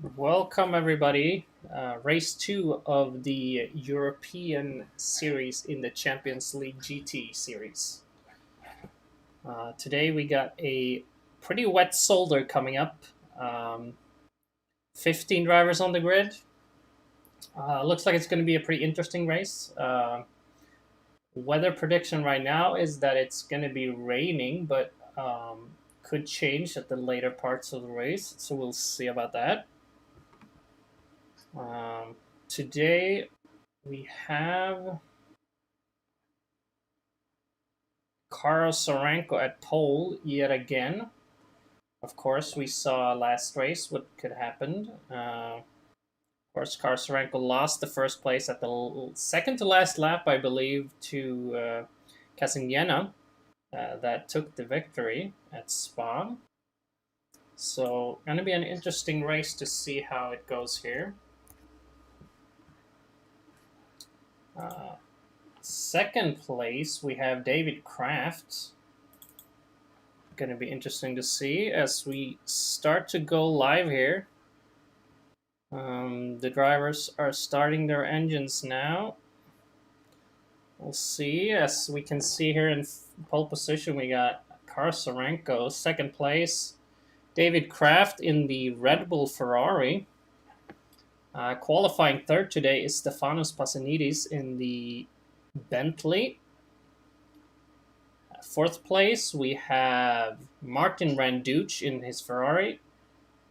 Welcome, everybody. Race 2 of the European series in the Champions League GT series. Today we got a pretty wet Zolder coming up. 15 drivers on the grid. Looks like it's going to be a pretty interesting race. Weather prediction right now is that it's going to be raining, but could change at the later parts of the race. So we'll see about that. Today we have Karo Sorenko at pole yet again. Of course, we saw last race what could happen. Of course, Karo Sorenko lost the first place at the second to last lap, I believe, to Casingena. That took the victory at Spa. So, going to be an interesting race to see how it goes here. Second place, we have David Kraft. Going to be interesting to see as we start to go live here. The drivers are starting their engines now. We'll see. As we can see here in pole position, we got Karo Sorenko, second place. David Kraft in the Red Bull Ferrari. Qualifying third today is Stefanos Pasanidis in the Bentley. Fourth place, we have Martin Randucci in his Ferrari.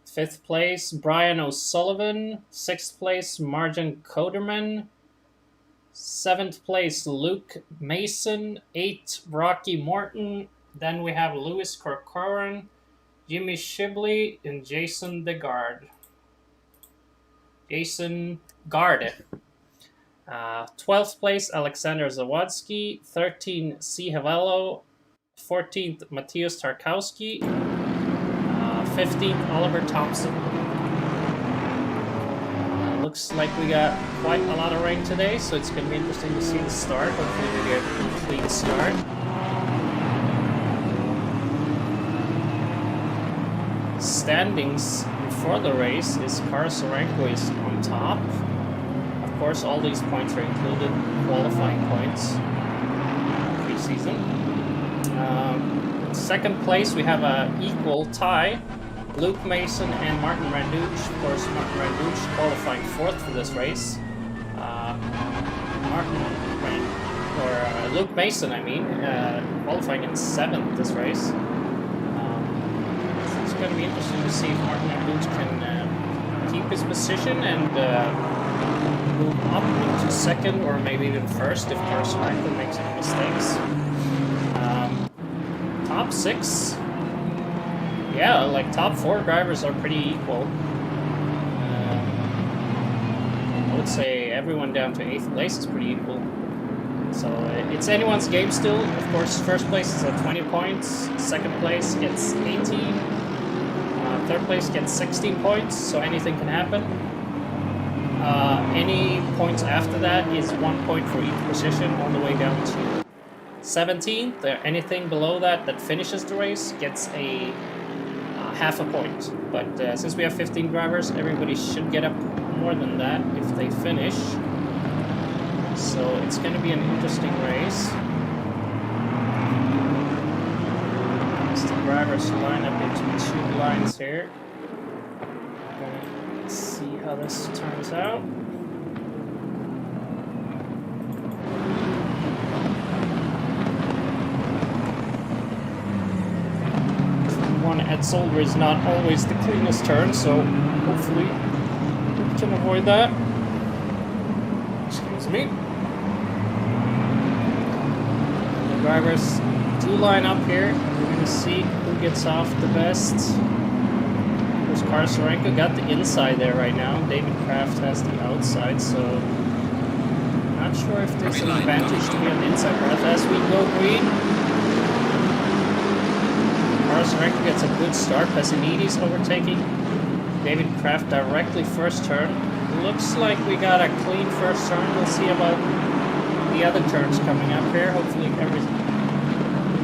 Fifth place, Brian O'Sullivan. Sixth place, Marjan Koderman. Seventh place, Luke Mason. Eighth, Rocky Morton. Then we have Lewis Corcoran, Jimmy Shibley, and Jason DeGard. Jason Garde. 12th place, Alexander Zawadsky. 13th, C. Havello. 14th, Matthias Tarkowski. 15th, Oliver Thompson. Looks like we got quite a lot of rain today, so it's going to be interesting to see the start. Hopefully we get a clean start. Standings before the race is Karo Sorenko is on top. Of course, all these points are included qualifying points pre-season. Second place, we have an equal tie. Luke Mason and Martin Randucci. Of course, Martin Randucci qualifying fourth for this race. Luke Mason, qualifying in seventh this race. It's going to be interesting to see if Martin Randucci can keep his position and move up into second or maybe even first if Karo Sorenko makes any mistakes. Top six. Yeah, like top four drivers are pretty equal. I would say everyone down to 8th place is pretty equal. So it's anyone's game still. Of course, first place is at 20 points. Second place gets 18. Third place gets 16 points, so anything can happen. Any points after that is 1 point for each position, all the way down to 17th. Anything below that finishes the race gets a half a point. But since we have 15 drivers, everybody should get up more than that if they finish. So it's going to be an interesting race. As the drivers line up into two lines here. Let's see how this turns out. One at Zolder is not always the cleanest turn, so hopefully we can avoid that. Excuse me. The drivers do line up here. We're going to see who gets off the best. Of course, Karo Sorenko got the inside there right now. David Kraft has the outside, so not sure if there's an advantage to be on the inside. But as we go green, Karo Sorenko gets a good start. Pasanidis overtaking David Kraft directly first turn. Looks like we got a clean first turn. We'll see about the other turns coming up here. Hopefully the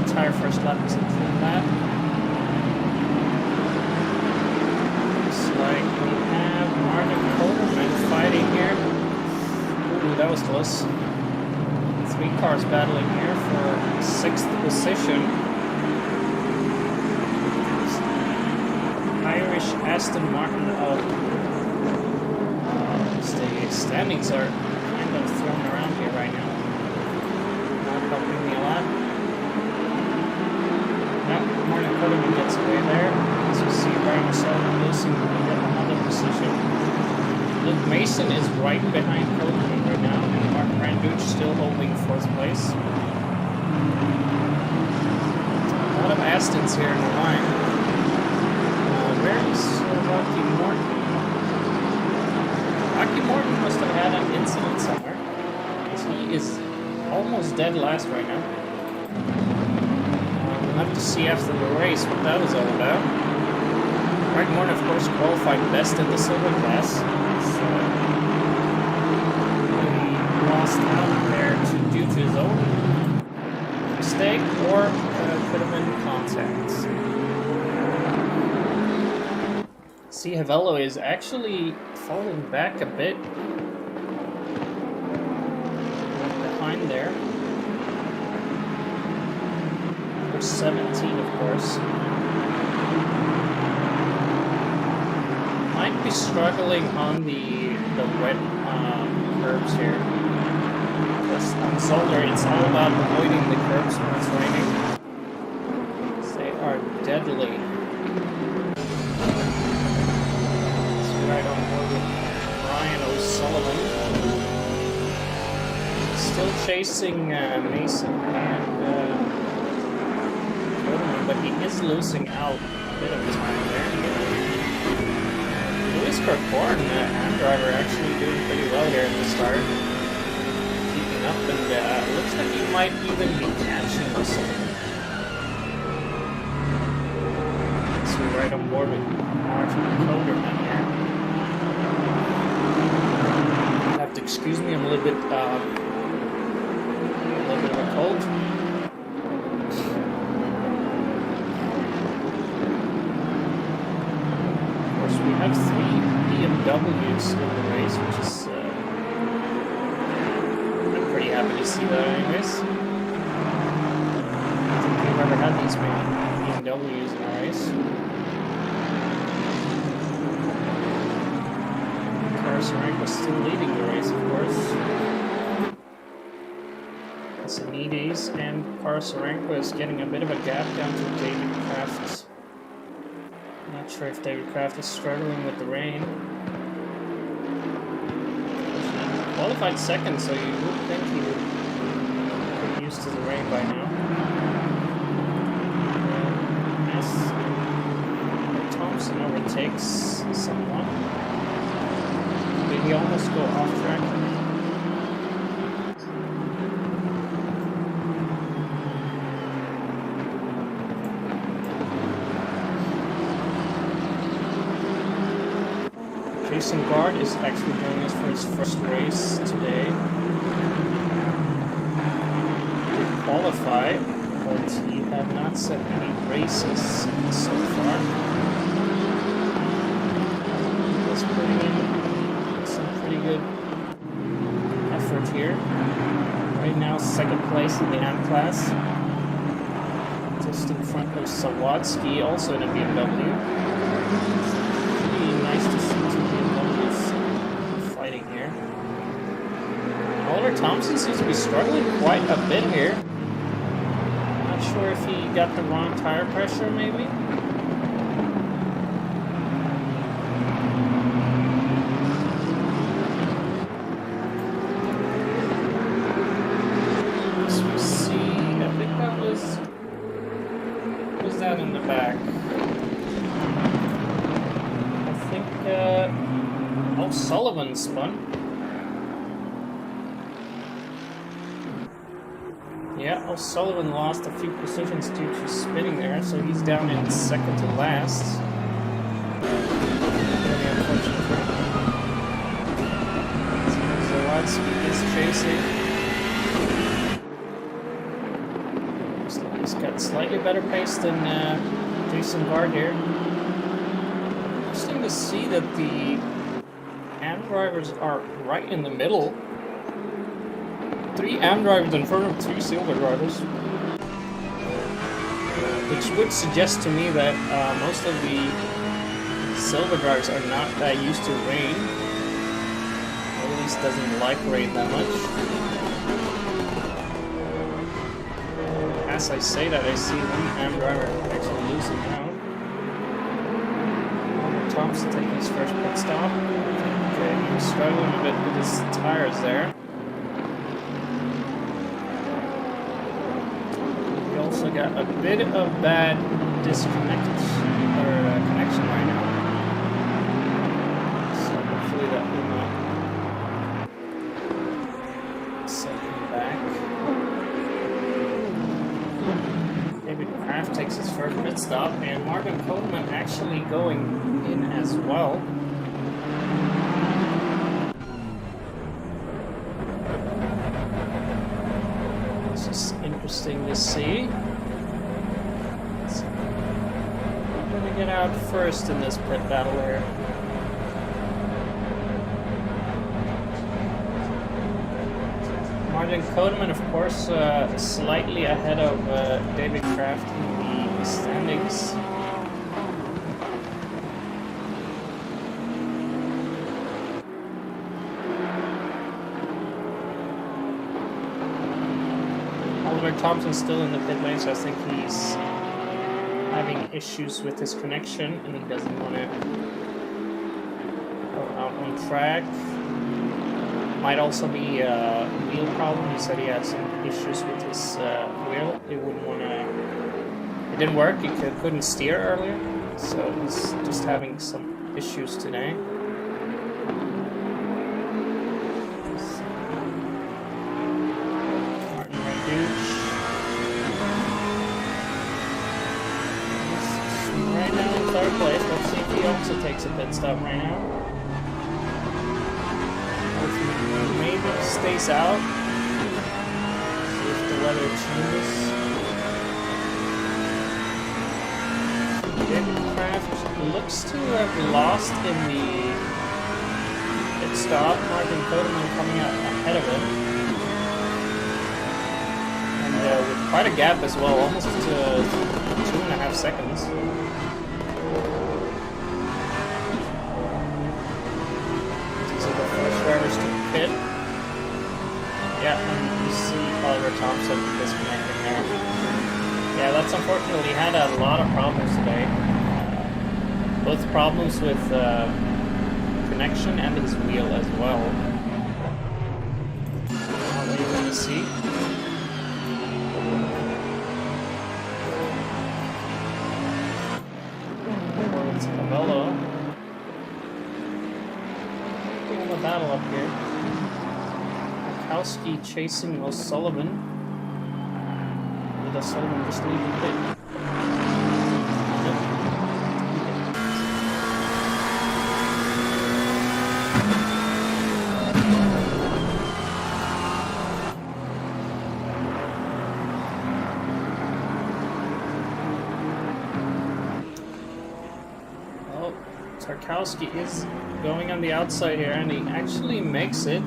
entire first lap is including that. Looks like we have Martin Coleman fighting here. Ooh, that was close. 3 cars battling here for 6th position. Irish Aston Martin up. The standings are kind of thrown around here right now. Not helping me a lot. Now, Martin Coleman gets away there. As you see, Brian Sullivan losing another position. Luke Mason is right behind Coleman right now, and Mark Branduch still holding 4th place. A lot of Astons here in the line. Where is Rocky Morton? Rocky Morton must have had an incident somewhere, because he is almost dead last right now. We'll have to see after the race what that was all about. Rocky Morton, of course, qualified best in the silver class. So he lost out there due to his own mistake, or could have been contact. See, Havello is actually falling back a bit behind there. Number 17, of course. Might be struggling on the wet curbs here. Plus, on Zolder, it's all about avoiding the curbs when it's raining. They are deadly. Right on board with Brian O'Sullivan. Still chasing Mason and Coleman, but he is losing out a bit of time there. Louis Kirkborn, hand driver, actually doing pretty well here at the start. Keeping up, and looks like he might even be catching O'Sullivan. So we're right on board with Martin Coleman here. Have to excuse me, I'm a little bit of a cold. Of course, we have 3 BMWs in the race, which is I'm pretty happy to see that, anyways. I don't think we've ever had these many BMWs in a race. Sorenko was still leading the race, of course. Sanides and Sorenko is getting a bit of a gap down to David Kraft. Not sure if David Kraft is struggling with the rain. He qualified 2nd, so you would think he would be used to the rain by now. As Thompson overtakes someone. Did he almost go off track? Jason Gard is actually joining us for his first race today. He did qualify, but he had not set any races so far. He's putting in pretty good effort here. Right now, 2nd place in the M class. Just in front of Sawatsky, also in a BMW. Pretty nice to see 2 BMWs fighting here. Oliver Thompson seems to be struggling quite a bit here. Not sure if he got the wrong tire pressure, maybe. In the back. I think O'Sullivan spun. Yeah, O'Sullivan lost a few positions due to spinning there, so he's down in 2nd to last. Very unfortunate for him. Zawadzki is chasing. He's got slightly better pace than Jason Gard here. Interesting to see that the AM drivers are right in the middle. 3 AM drivers in front of 3 Silver drivers. Which would suggest to me that most of the Silver drivers are not that used to rain. Or at least doesn't like rain that much. As I say that, I see one AM driver actually losing out. Thompson taking his first pit stop. Okay, he was struggling a bit with his tires there. We also got a bit of bad disconnect or connection right now. So hopefully that will not set him back. David Kraft takes his first pit stop, and Martin Coleman actually going in as well. This is interesting to see. I'm gonna get out first in this pit battle here. Martin Coleman, of course, slightly ahead of David Kraft in the standings. Oliver Thompson's still in the pit lane, so I think he's having issues with his connection and he doesn't want to go out on track. Might also be a wheel problem. He said he had some issues with his wheel. It wouldn't want to. It didn't work. He couldn't steer earlier, so he's just having some issues today. Martin Randucci. Right now in third place. Let's see if he also takes a pit stop right now. Maybe stays out. See if the weather changes. David Kraft looks to have lost in the pit stop. Martin Coleman coming out ahead of him. And with quite a gap as well, almost 2.5 seconds. These are the first drivers to pit. Yeah, and you see Oliver Thompson disconnecting there. Yeah, that's unfortunate. He had a lot of problems today. Both problems with connection and his wheel as well. What are you going to see? Well, it's Cavello. Bit of a battle up here. Kowski chasing O'Sullivan. Did O'Sullivan just leave the pit? Oh, Tarkowski is going on the outside here, and he actually makes it.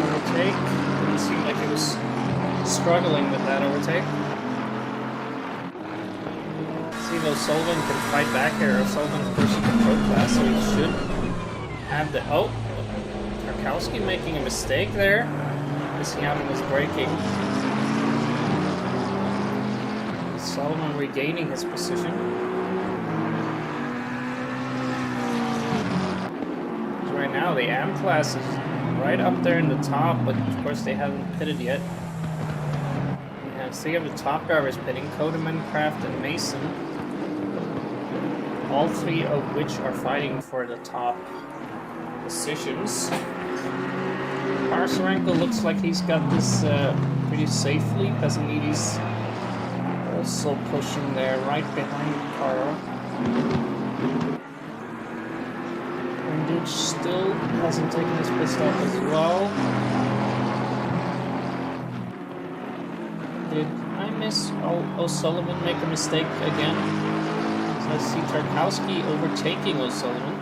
Overtake. Didn't seem like he was struggling with that overtake. See if O'Sullivan can fight back here. O'Sullivan, of course, in the pro class, so he should have the. Oh! Tarkowski making a mistake there. Missing out on his braking. O'Sullivan regaining his position. Right now, the AM class is right up there in the top, but of course they haven't pitted yet. We have 3 of the top drivers pitting, Codeman, Kraft, and Mason. All 3 of which are fighting for the top positions. Karsarenko looks like he's got this pretty safely. Kazanides also pushing there right behind Carl. Randucci still hasn't taken his pit stop as well. Did I miss O'Sullivan make a mistake again? Is I see Tarkowski overtaking O'Sullivan.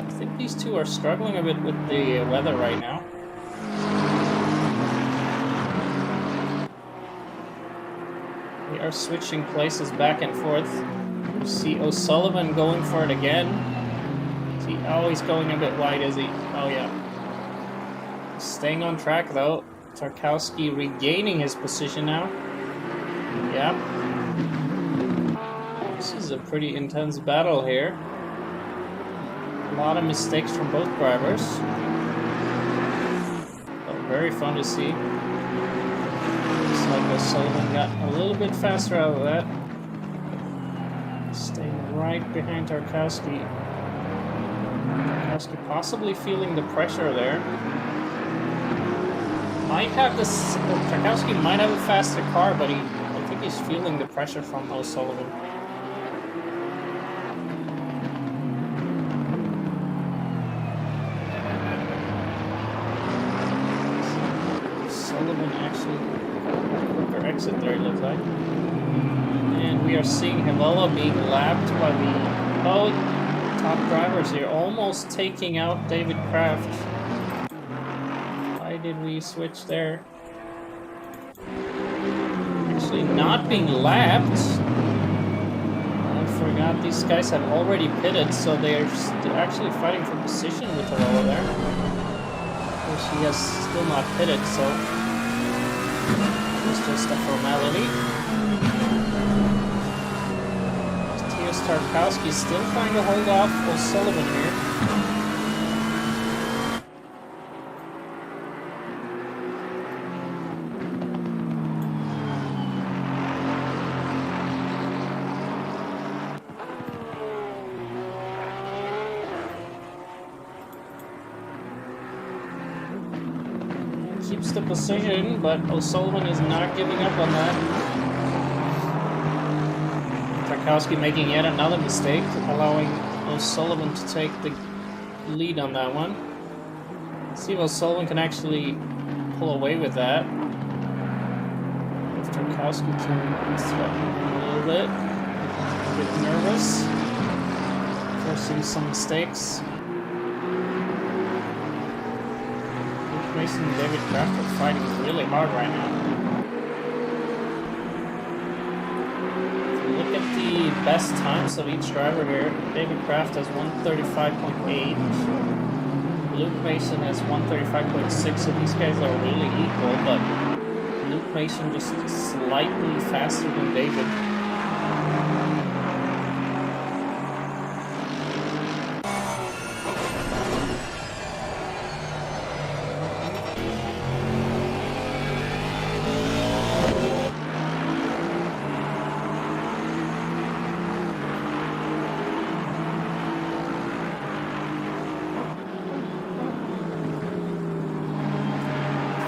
I think these two are struggling a bit with the weather right now. They are switching places back and forth. You see O'Sullivan going for it again. Oh, he's going a bit wide, is he? Oh, yeah. Staying on track, though. Tarkowski regaining his position now. Yeah. This is a pretty intense battle here. A lot of mistakes from both drivers. But very fun to see. Looks like O'Sullivan got a little bit faster out of that. Staying right behind Tarkowski. Tarkowski possibly feeling the pressure there. Might have this. Tarkowski might have a faster car, but I think he's feeling the pressure from O'Sullivan. O'Sullivan actually quicker exit there, it looks like. And we are seeing Havola being lapped by the both top drivers here, almost taking out David Kraft. Why did we switch there? Actually not being lapped. I forgot these guys have already pitted, so they're actually fighting for position with Havola there. Of course, he has still not pitted, so it's just a formality. Tarkowski still trying to hold off O'Sullivan here. 'Keeps the position, but O'Sullivan is not giving up on that. Tarkowski making yet another mistake, allowing O'Sullivan to take the lead on that one. Let's see if O'Sullivan can actually pull away with that. If Tarkowski can threaten a little bit. A bit nervous. Forcing some mistakes. Luke Mason and David Kraft are fighting really hard right now. The best times of each driver here. David Kraft has 135.8. Luke Mason has 135.6, so these guys are really equal, but Luke Mason just slightly faster than David.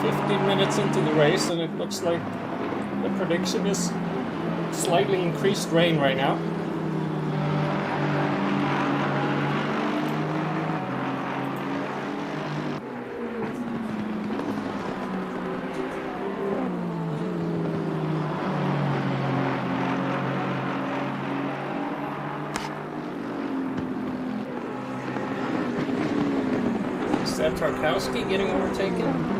15 minutes into the race, and it looks like the prediction is slightly increased rain right now. Is that Tarkowski getting overtaken?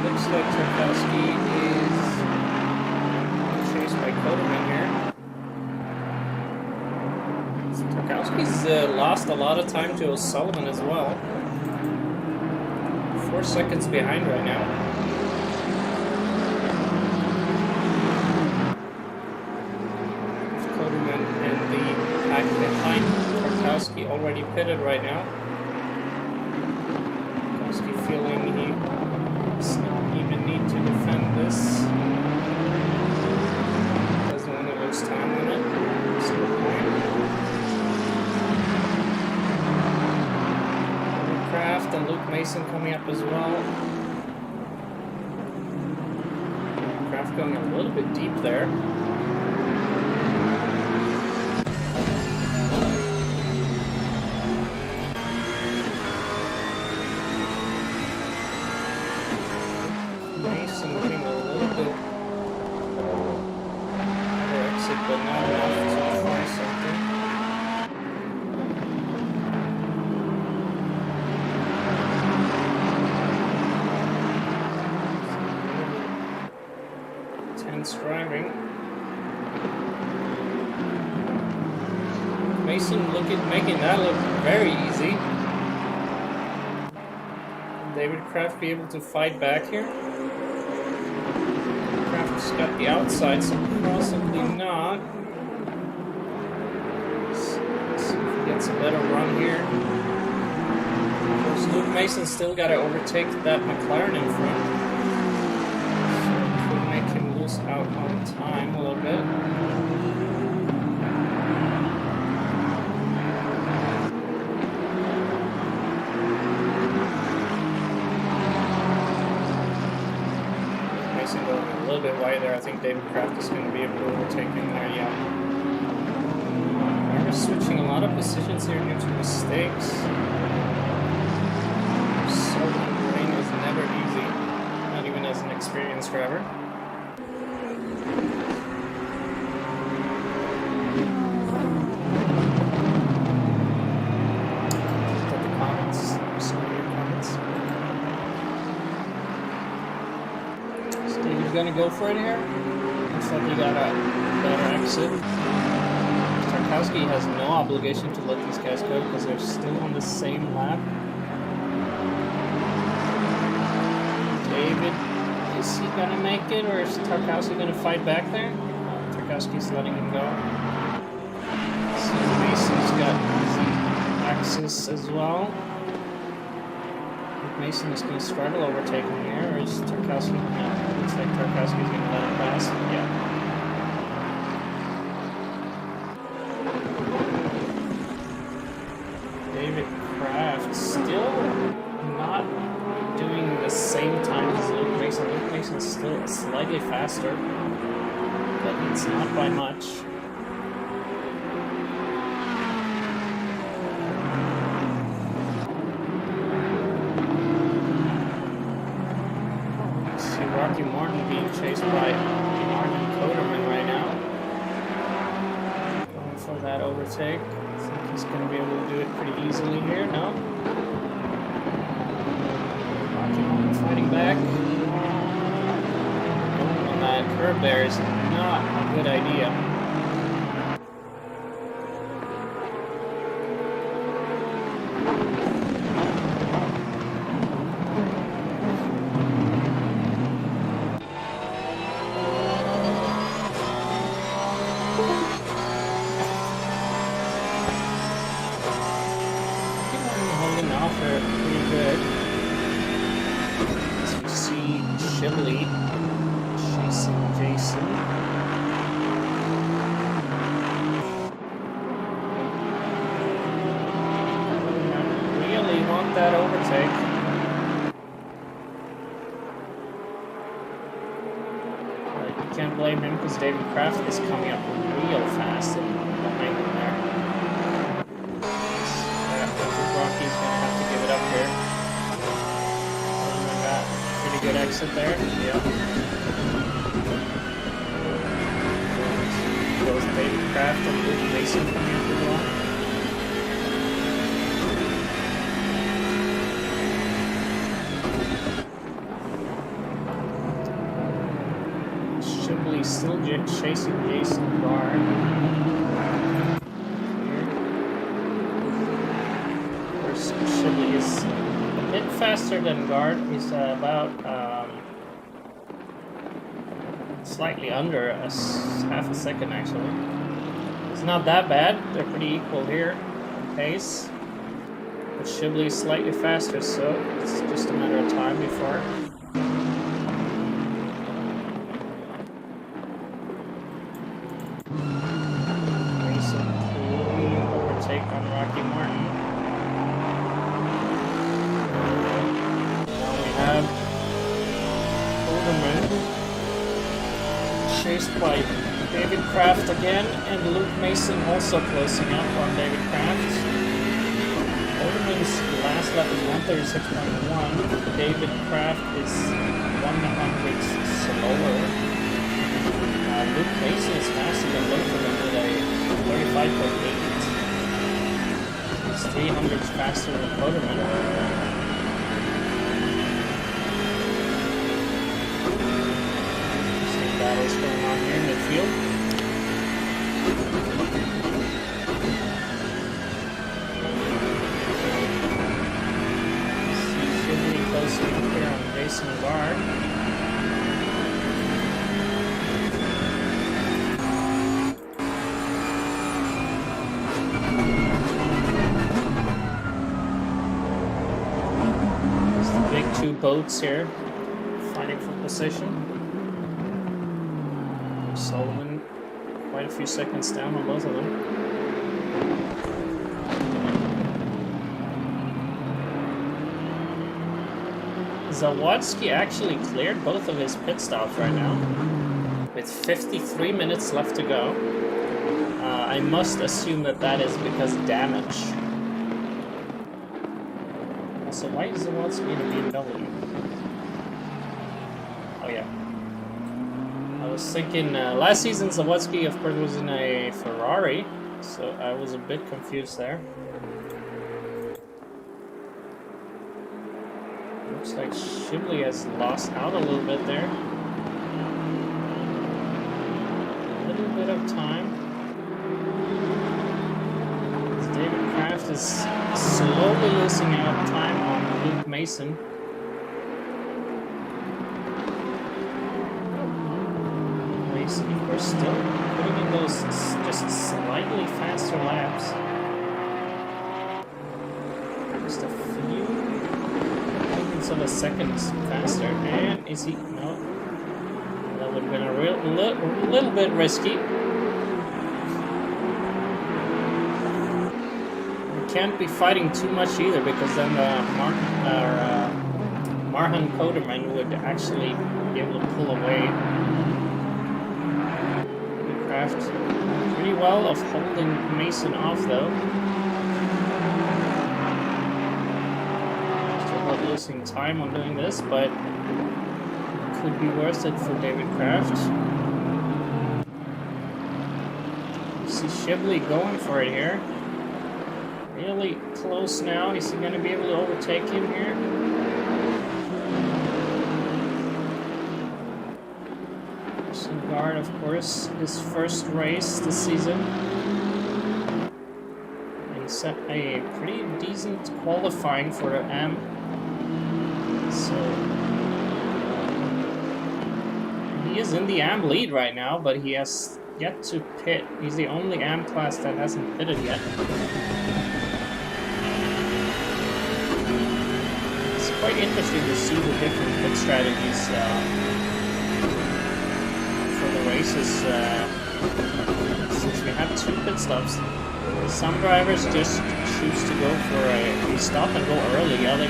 Looks like Tarkowski is chased by Koderman here. Tarkowski's lost a lot of time to O'Sullivan as well. 4 seconds behind right now. Koderman and the pack behind Tarkowski already pitted right now. Tarkowski feeling he does not even need to defend this. Doesn't want to lose time on it. There's no point. Kraft and Luke Mason coming up as well. Kraft going a little bit deep there. but not enough to try something. Tense driving. Mason making that look very easy. Will David Kraft be able to fight back here? Kraft's got the outside, so possibly not. Let's see if he gets a better run here. Of course, Luke Mason still got to overtake that McLaren in front. So could make him lose out on time a little bit. Going a little bit wide there. I think David Kraft is going to be able to overtake him there, yeah. We're switching a lot of positions here due to mistakes. Solving rain is never easy, not even as an experienced driver. Look at the comments. Some of your comments. David's gonna go for it here. Looks like he got a better exit. Tarkowski has no obligation to let these guys go because they're still on the same lap. David, is he gonna make it, or is Tarkowski gonna fight back there? Tarkowski's letting him go. So Mason's got easy access as well. Mason is going to struggle overtaking here, or is Tarkowski? No, looks like Tarkowski's going to let it pass. Yeah. David Kraft still not doing the same time as Luke Mason. Luke Mason's still slightly faster, but it's not by much. Being chased by Martin Coderman right now. Going for that overtake. I think he's going to be able to do it pretty easily here. No? Rocky Martin fighting back. Going on that curb there is not a good idea. That overtake. But you can't blame him because David Kraft is coming up real fast and behind him there. Rocky's going to have to give it up here. Oh my god, pretty good exit there. Yep. Both David Kraft and Luke Mason coming up as well. Still chasing Jason Guard. Of course, Shibley is a bit faster than Guard. He's about slightly under half a second, actually. It's not that bad. They're pretty equal here in pace. But Shibley is slightly faster, so it's just a matter of time before. Chased by David Kraft again, and Luke Mason also closing up on David Kraft. Oderman's last lap is 136.1. David Kraft is 100 slower. Luke Mason is faster than both of them. 5.8. It's 300 faster than Koderman. Interesting battles going on here in midfield. Closing up here on Jason Guard. There's the big two boats here fighting for position. Sullivan quite a few seconds down on both of them. Zawodzki actually cleared both of his pit stops right now, with 53 minutes left to go. I must assume that that is because of damage. So why is Zawodzki in a BMW? Oh yeah. I was thinking, last season Zawodzki of course was in a Ferrari, so I was a bit confused there. Looks like Shibley has lost out a little bit there. A little bit of time. David Kraft is slowly losing out time on Luke Mason. Mason, of course, still putting in those just slightly faster laps. Just a few of a second faster, and is he? No, that would have been a little bit risky. We can't be fighting too much either, because then Marhan Koderman would actually be able to pull away. Kraft pretty well of holding Mason off though. Losing time on doing this, but it could be worth it for David Kraft. You see Shibley going for it here. Really close now. Is he going to be able to overtake him here? Guard, of course, his first race this season. He set a pretty decent qualifying for the AM. So he is in the AM lead right now, but he has yet to pit. He's the only AM class that hasn't pitted yet. It's quite interesting to see the different pit strategies for the races. Since we have 2 pit stops, some drivers just choose to go for a stop and go early. Other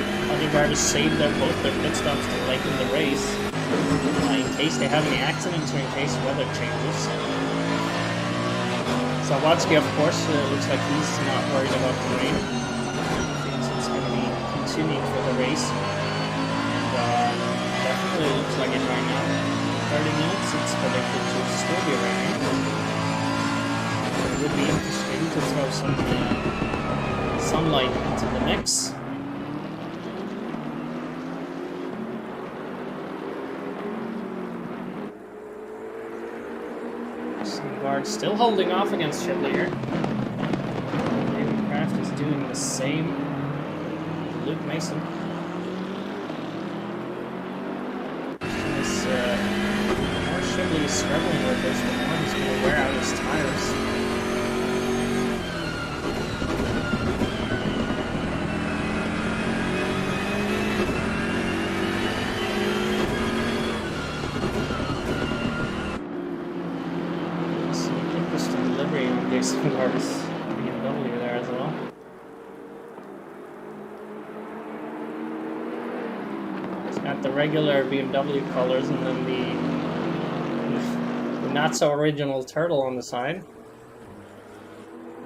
drivers save both their pit stops to late in the race, in case they have any accidents or in case weather changes. Zawodzki, of course, looks like he's not worried about the rain. Thinks it's going to be continuing for the race. And, definitely looks like it right now. 30 minutes, it's predicted to still be raining. It would be interesting to throw some sunlight into the mix. Guard still holding off against Shibley here. David Kraft is doing the same. Luke Mason. The more Shibley is struggling with this, the more he's going to wear out his tires. Jason Guard's BMW there as well. It's got the regular BMW colors and then the not so original turtle on the side.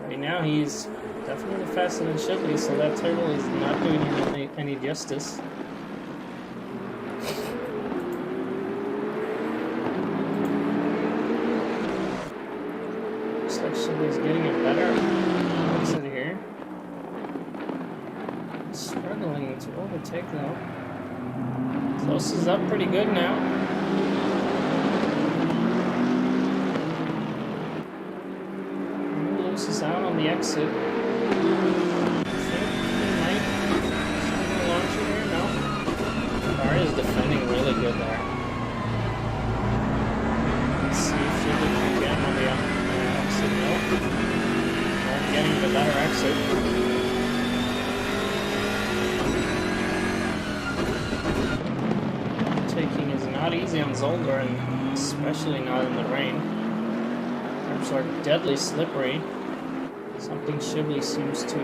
Right now he's definitely faster than Shibley, so that turtle is not doing him any justice. Shibley's getting it better overtake though. Closes up pretty good now. Loses out on the exit. Car is defending really good there. Let's see if she can get on the exit. Nope. Not getting the better exit. Taking is not easy on Zolder, and especially not in the rain. Curbs are deadly slippery. Something Shibley seems to be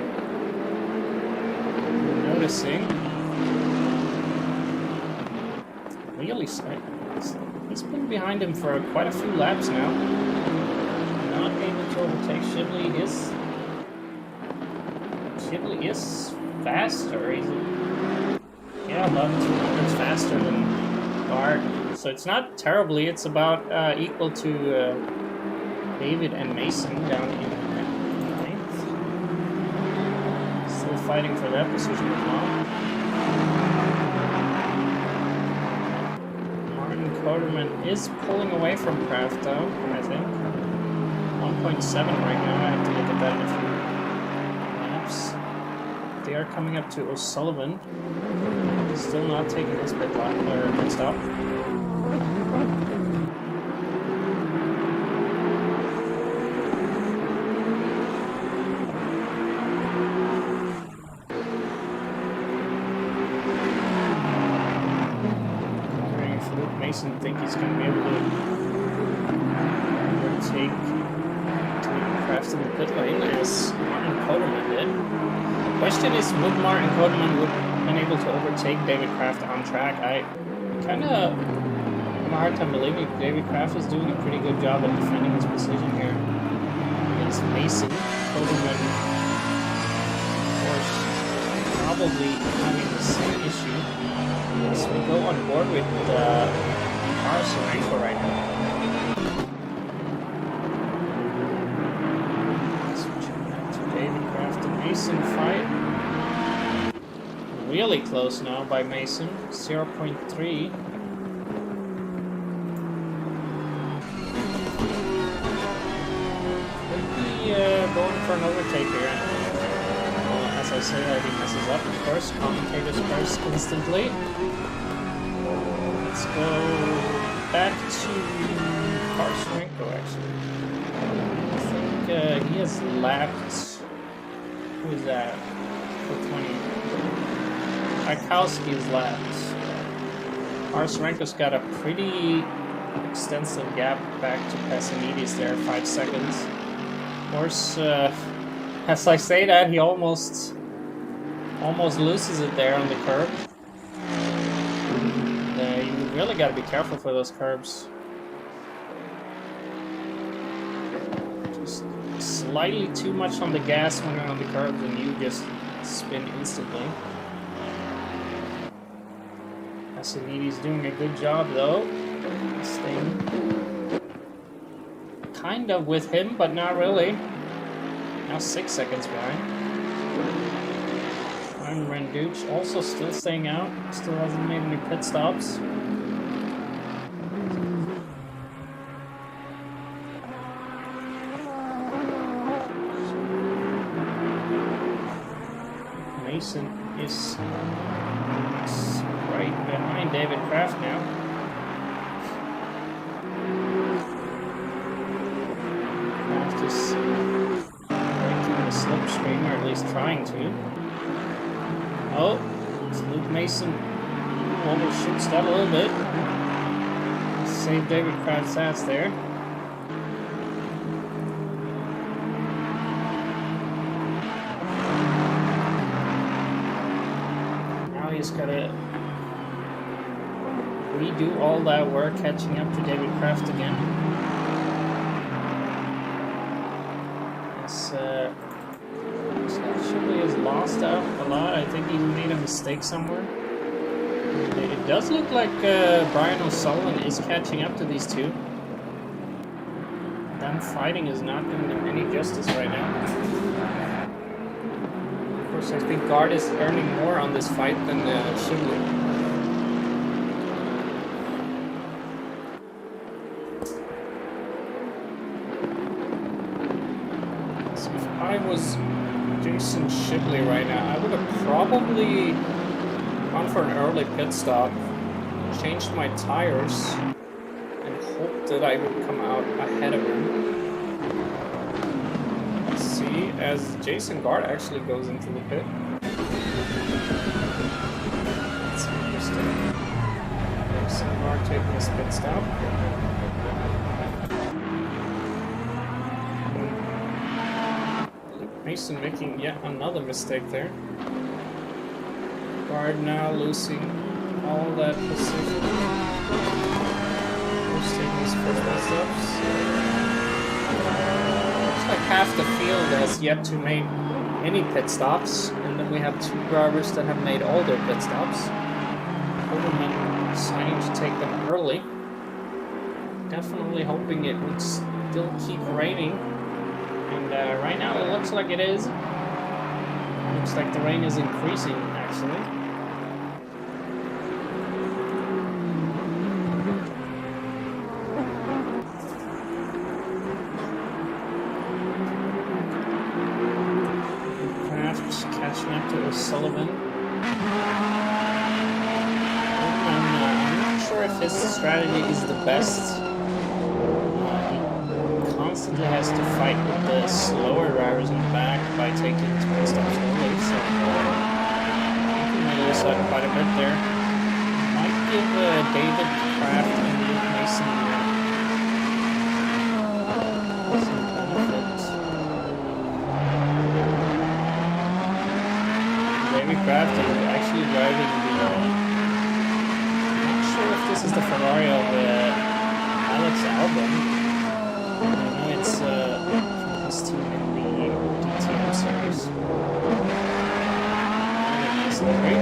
noticing. Really sick. He's been behind him for quite a few laps now. Not able to overtake Shibley. Shibley is faster. He's above 200 faster than Bart. So it's not terribly. It's about equal to David and Mason down in 9th. Still fighting for that position as well. Coderman is pulling away from Kraft though, I think. 1.7 right now. I have to look at that in a few laps. They are coming up to O'Sullivan. Still not taking his pit stop. Mason think he's going to be able to overtake Kraft in the pit lane as Martin Coderman did. The question is, would Martin Coderman have been able to overtake David Kraft on track? I kind of have a hard time believing David Kraft is doing a pretty good job at defending his position here against Mason. Coderman, of course, probably having the same issue. So we go on board with Sarenko right now. Switching back to David Kraft and Mason fight. Really close now by Mason, 0.3. Could be going for an overtake here. As I say that, he messes up, of course. Commentators curse instantly. Let's go back to Sarenko, actually. I think he has lapped. Who is that? For 20. Arkowski is lapped. Sarenko's got a pretty extensive gap back to Passanidis there, 5 seconds. Of course, as I say that, he almost loses it there on the curb. You really got to be careful for those curbs. Just slightly too much on the gas when you're on the curbs and you just spin instantly. Passanidis doing a good job though. Staying kind of with him, but not really. Now 6 seconds behind. Ryan Renduch also still staying out. Still hasn't made any pit stops. Mason is right behind David Kraft now. Kraft is breaking the slipstream, or at least trying to. Oh, Luke Mason overshoots that a little bit. Save David Kraft's ass there. He's got to redo all that work catching up to David Kraft again. Shibley has lost out a lot. I think he made a mistake somewhere. It does look like Brian O'Sullivan is catching up to these two. Them fighting is not doing them any justice right now. So I think Guard is earning more on this fight than Shibley. So if I was Jason Shibley right now, I would have probably gone for an early pit stop, changed my tires, and hoped that I would come out ahead of him. See, as Jason Guard actually goes into the pit. That's interesting. Jason Guard taking his pit stop. Mason making yet another mistake there. Guard now losing all that position. Who's taking his first pit stops? Looks like half the field has yet to make any pit stops, and then we have two drivers that have made all their pit stops. Overman deciding to take them early. Definitely hoping it would still keep raining. And right now it looks like it is. Looks like the rain is increasing, actually. Kraft catching up to O'Sullivan. I'm not sure if his strategy is the best. Constantly has to fight with the slower drivers in the back by taking his pit stops early, so he might lose out quite a bit there. Might give David Kraft and Luke Mason some benefit. David Kraft is actually driving the I'm not sure if this is the Ferrari of Alex Albon. It's his team in the DTM series. Nice livery.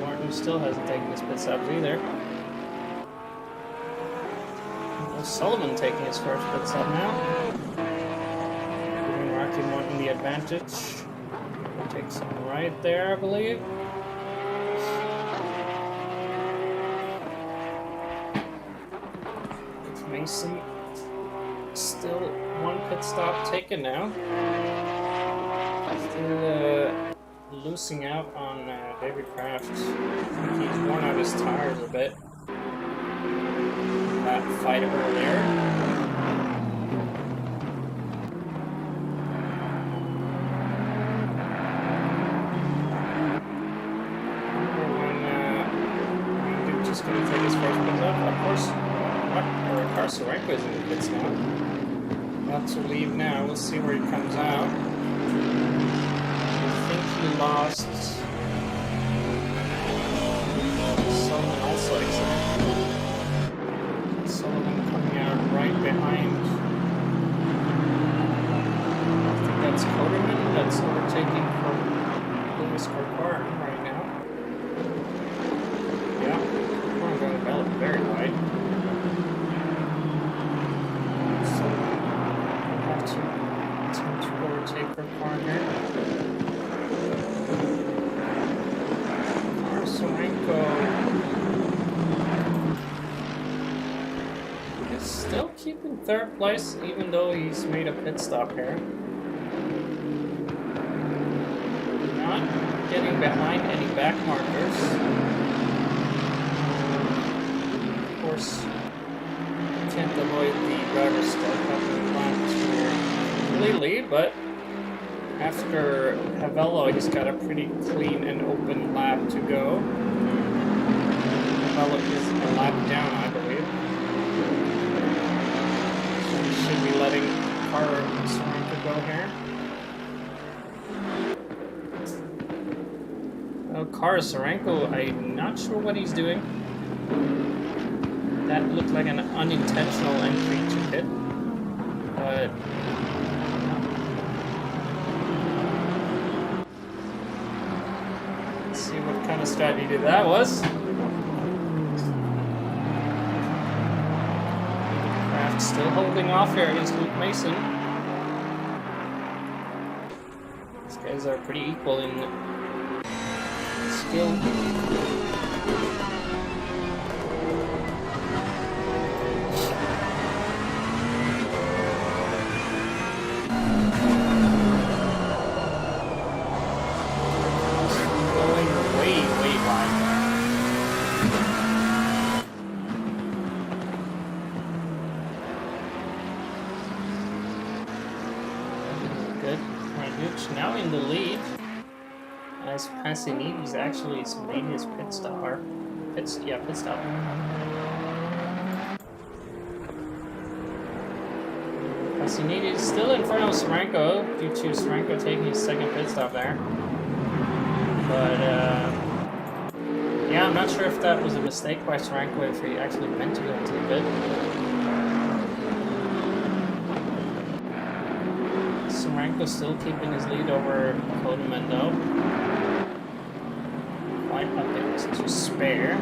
Martin still hasn't taken his pit stops either. Sullivan taking his first pit stop now. Giving Rocky Morton the advantage. Takes him right there, I believe. It's Mason. Still one pit stop taken now. Still losing out on David Kraft. I think he's worn out his tires a bit. That fight earlier. When just going to take his first pit stop. Of course, Carsorenko is in the pits now. About to leave now. We'll see where he comes out. I think he lost. Sullivan also exited. Sullivan coming out right behind. I think that's Coderman that's overtaking from Lewis Corcoran right now. Yeah, Corcoran going to belt very wide. Sullivan will have to attempt to overtake Corcoran here. Carsorenko still keeping third place, even though he's made a pit stop here. Not getting behind any back markers. Of course, can't avoid the driver's start up the plant here completely, but after Havello, he's got a pretty clean and open lap to go. Havello is a lap down, I believe. Should be letting Carsorenko go here. Well, Carsorenko, I'm not sure what he's doing. That looked like an unintentional entry to pit, but kind of strategy that was. Kraft still holding off here against Luke Mason. These guys are pretty equal in skill. Now in the lead, as Passinides actually made his pit stop. Pit stop. Passinides still in front of Sarenko due to Sarenko taking his second pit stop there. But yeah, I'm not sure if that was a mistake by Sarenko, if he actually meant to go into the pit. Sarenko still keeping his lead over Kodeman though. Quite a bit to spare.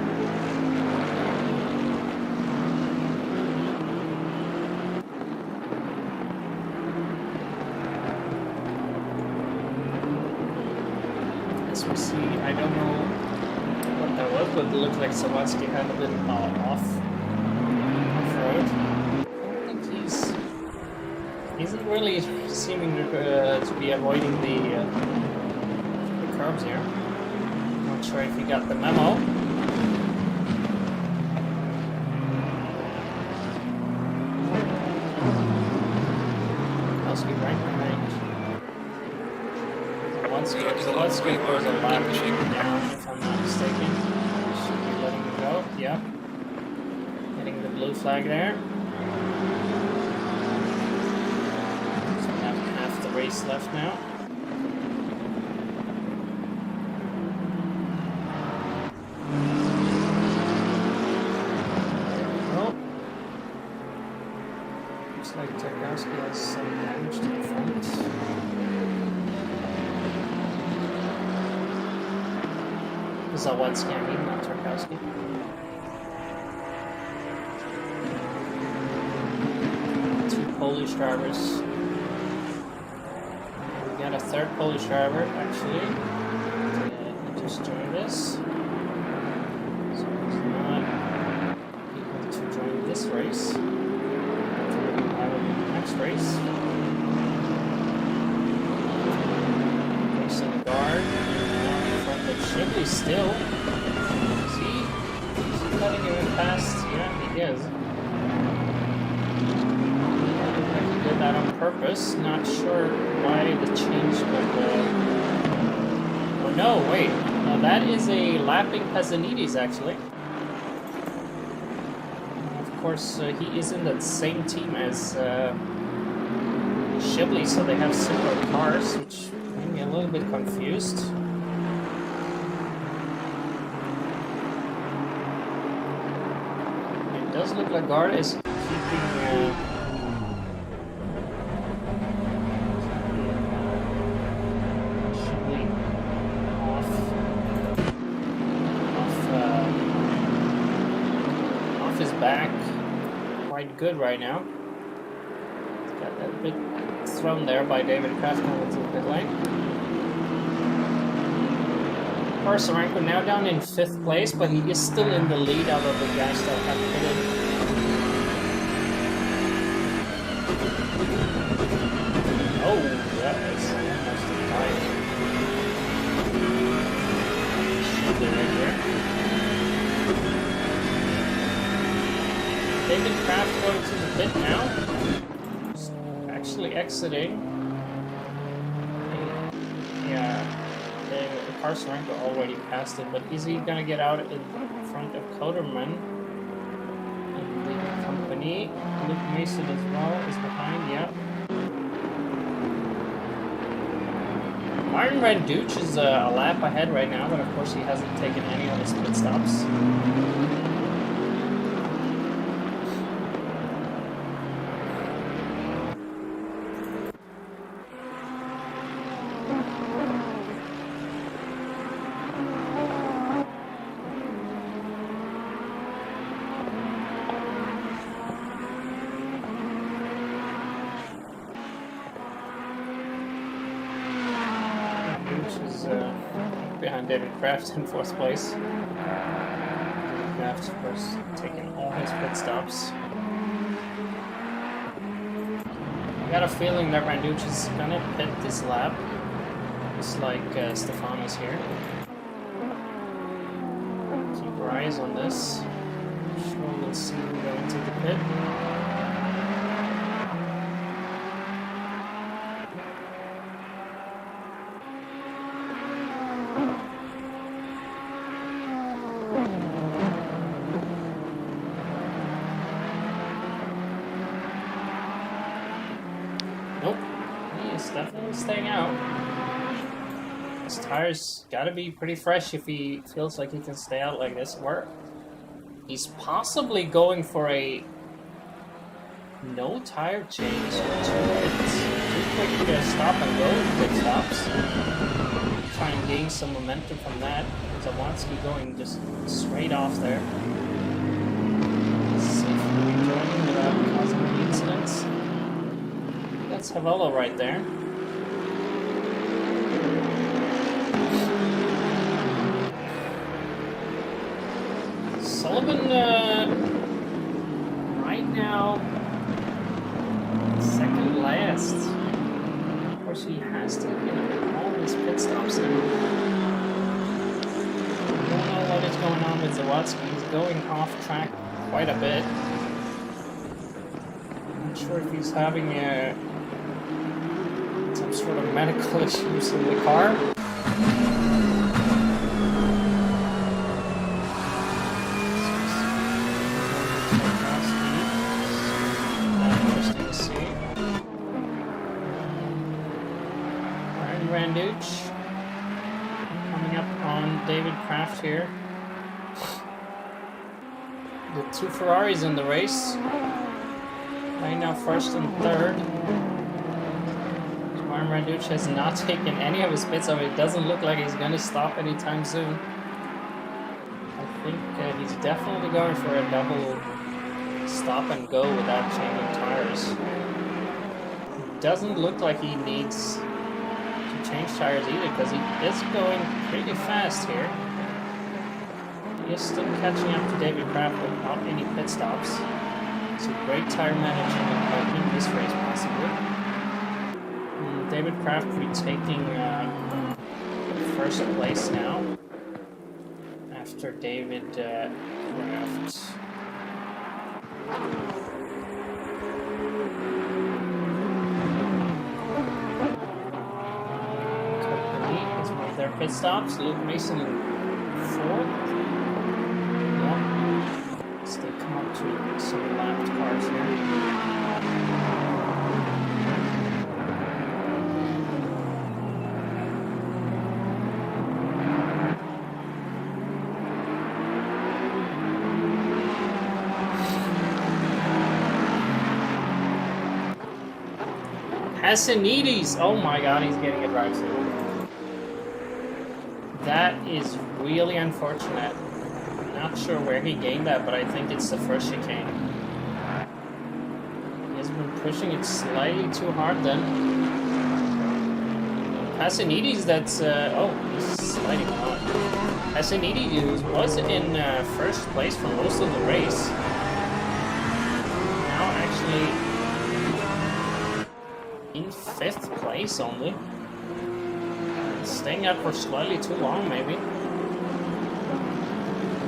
As we see, I don't know what that was, but it looked like Sawatsky had a bit off-road. I don't think he's really seeming to be avoiding the curbs here. Not sure if he got the memo. Kowski right behind. Zawodzki goes a lap down, if I'm not mistaken. Should be letting him go. Yep. Getting the blue flag there. Race left now. Oh. Looks like Tarkowski has some damage to the front. Zawodzki, I mean, not Tarkowski. Two Polish drivers. Got a third Polish driver, actually. He just joined us. So he's not able to join this race. Next race. Racing the guard. Now in front of Shibley still. Is he letting him past? Yeah, he is. Did that on purpose. Not sure why the change, but oh no, wait. No, that is a lapping Passinides actually. Of course, he is in the same team as Shibley, so they have similar cars, which made me a little bit confused. It does look like Gard is keeping back quite good right now. Got that bit thrown there by David Kraft coming to the pit lane. Sarenko now down in 5th place, but he is still in the lead out of the guys that have pitted. Oh, that is almost a tie. Right there. David Kraft going to the pit now. Actually exiting. Yeah, Sarenko already passed it, but is he gonna get out in front of Koderman and the company? Luke Mason as well is behind, yeah. Martin Randuch is a lap ahead right now, but of course he hasn't taken any of his pit stops. and David Kraft in 4th place. David Kraft, of course, taking all his pit stops. I got a feeling that Randucci is gonna pit this lap, just like Stefanos here. Keep your eyes on this. I'm sure we'll see him go into the pit. Nope, he is definitely staying out. His tires gotta be pretty fresh if he feels like he can stay out like this. Or he's possibly going for a no tire change. Too quick to stop and go pit stops. Try and gain some momentum from that. Zawadzki going just straight off there. Safely rejoining without causing any incidents. That's Havolo right there. Sullivan, right now, second last. Of course, he has to get all his pit stops in. I don't know what is going on with Zawadzki. He's going off track quite a bit. I'm not sure if he's having some sort of medical issues in the car. Interesting to see. Ryan Randucci coming up on David Kraft here. The 2 Ferraris in the race. Right now 1st and 3rd. Ryan Randucci has not taken any of his pits, so it doesn't look like he's going to stop anytime soon. I think he's definitely going for a double stop and go without changing tires. It doesn't look like he needs to change tires either, because he is going pretty fast here. He is still catching up to David Kraft without any pit stops. So great tire management in this race possibly. David Kraft retaking 1st place now after David Kraft. Company has made their pit stops. Luke Mason in 4th. Yeah. Still come up to some lapped cars here. Hassanides! Oh my god, he's getting a drive through. That is really unfortunate. I'm not sure where he gained that, but I think it's the first chicane. He has been pushing it slightly too hard then. Hassanides, that's... oh, he's sliding on. Hassanides was in 1st place for most of the race. Now actually... in 5th place only. Staying up for slightly too long, maybe.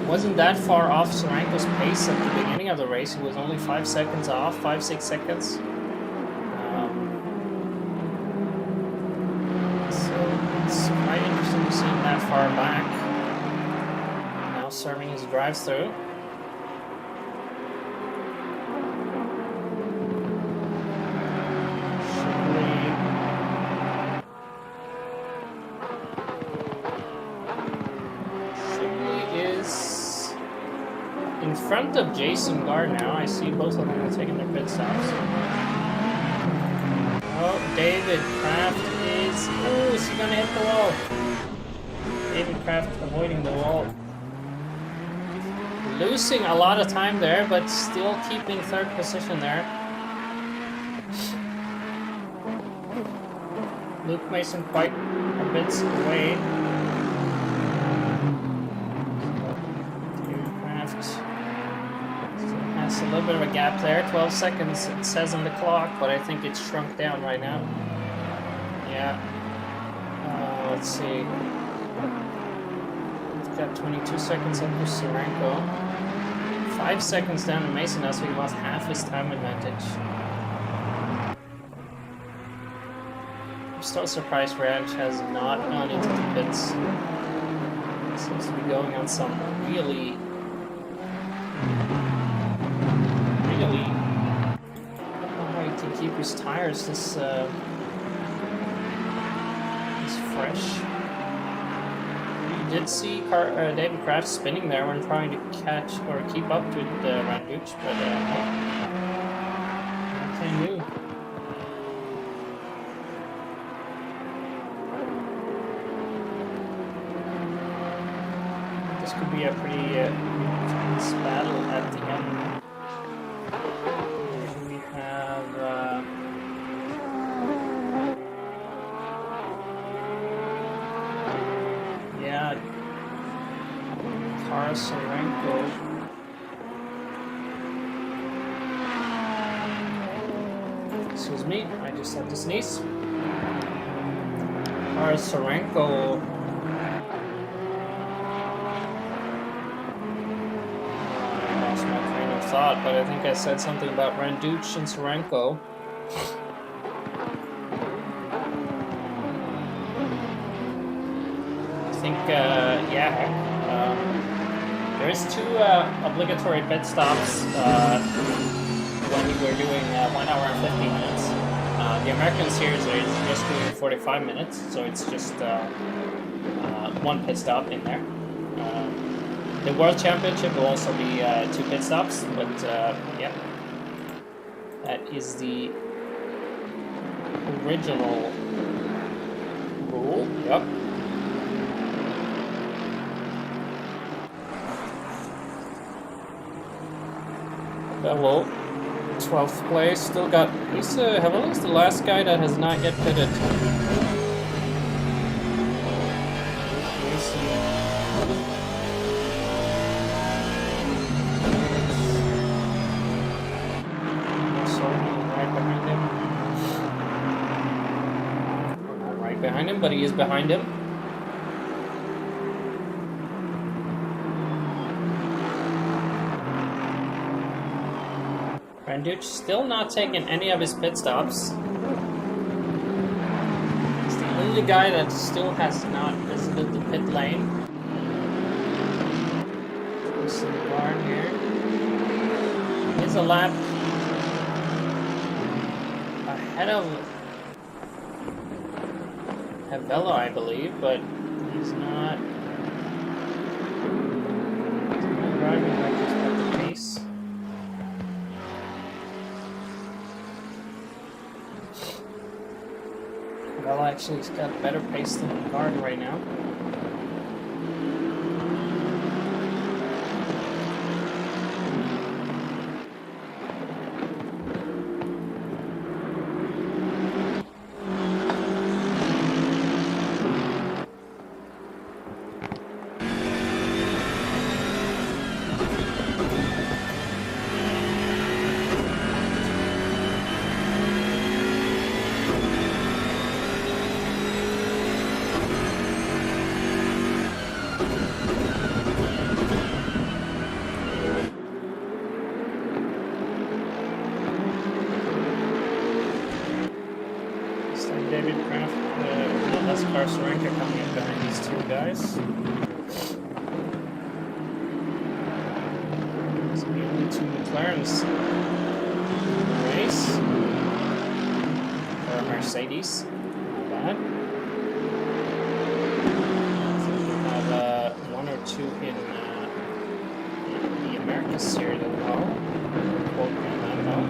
Wasn't that far off Soranko's pace at the beginning of the race. He was only 5 seconds off, 5-6 seconds. So it's quite interesting to see him that far back. Now serving his drive-through. In front of Jason Gard now. I see both of them are taking their pit stops. Oh, David Kraft is... oh, is he gonna hit the wall? David Kraft avoiding the wall. Losing a lot of time there, but still keeping 3rd position there. Luke Mason quite a bit away. There's a little bit of a gap there. 12 seconds it says on the clock, but I think it's shrunk down right now. Yeah. Let's see. We've got 22 seconds up for Sarenko. 5 seconds down to Mason now, so he lost half his time advantage. I'm still surprised Ranch has not gone into the pits. Seems to be going on some really... I don't know how he can keep his tires this fresh. You did see David Kraft spinning there when trying to catch or keep up with Randuch, but nothing new. This could be a pretty intense battle at the end. We have Sarenko. Excuse me, I just had to sneeze. Sarenko. I lost my train of thought, but I think I said something about Randuch and Sarenko. I think, there's 2 obligatory pit stops when we were doing 1 hour and 15 minutes. The American Series is just doing 45 minutes, so it's just 1 pit stop in there. The World Championship will also be 2 pit stops, but yeah, that is the original rule. Yep. Hello, 12th place. Still got. He's Heavili's the last guy that has not yet pitted. Right behind him. Not right behind him, but he is behind him. Randuch still not taking any of his pit stops. He's the only guy that still has not visited the pit lane. There's the barn here. Here's a lap ahead of Havelo, I believe, but he's not driving like he's at the pace. Well, actually, he's got better pace than the guard right now. David Kraft, less Sarenko coming in behind these 2 guys. It's the only 2 McLarens in the race. Or Mercedes. Not bad. I think we have 1 or 2 in the American Series as well. Quote me on that though.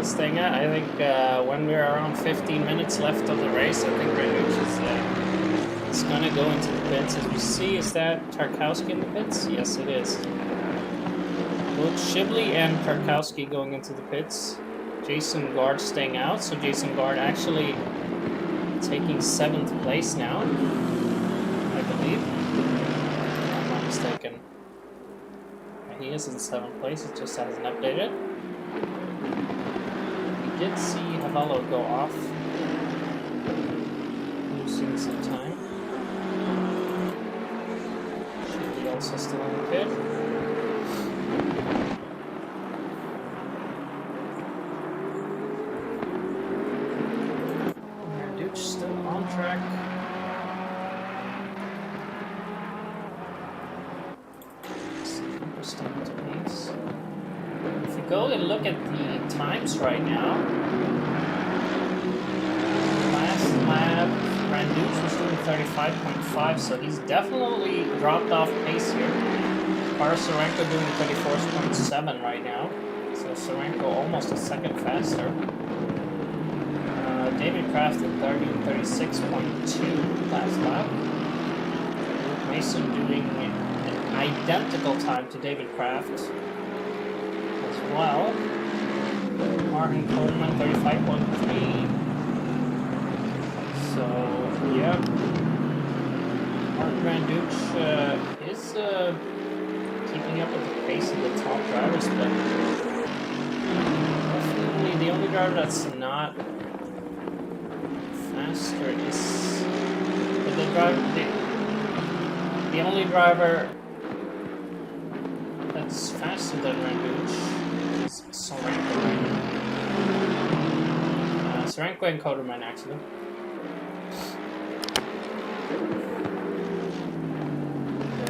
Staying at. I think when we're around 15 minutes left of the race, I think Randuch is is gonna go into the pits. As we see, is that Tarkowski in the pits? Yes, it is. Both Shibley and Tarkowski going into the pits. Jason Gard staying out, so Jason Gard actually taking 7th place now, I believe. If I'm not mistaken. He is in 7th place, it just hasn't updated. We did see Havello go off, losing some time. Should be also still in the pit. Randuch still on track. If we go and look at the times right now, last lap Randuch was doing 35.5, so he's definitely dropped off pace here. Sarenko doing 34.7 right now, so Sarenko almost a second faster. David Kraft at 36.2 last lap. Luke Mason doing an identical time to David Kraft as well. Martin Coleman 35.3. So yeah, Martin Randuch is keeping up with the pace of the top drivers, but definitely the only driver that's not faster is the only driver that's faster than Randuch is Sarenko. Sarenko and Koderman actually.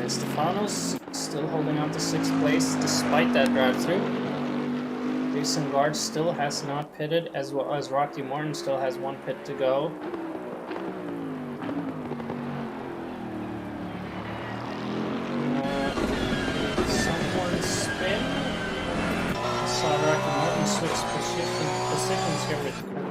Stefanos still holding on to 6th place despite that drive-through. Jason Gard still has not pitted, as well as Rocky Morton still has 1 pit to go. Someone spin. Saw Rocky Morton switch positions here with Kern.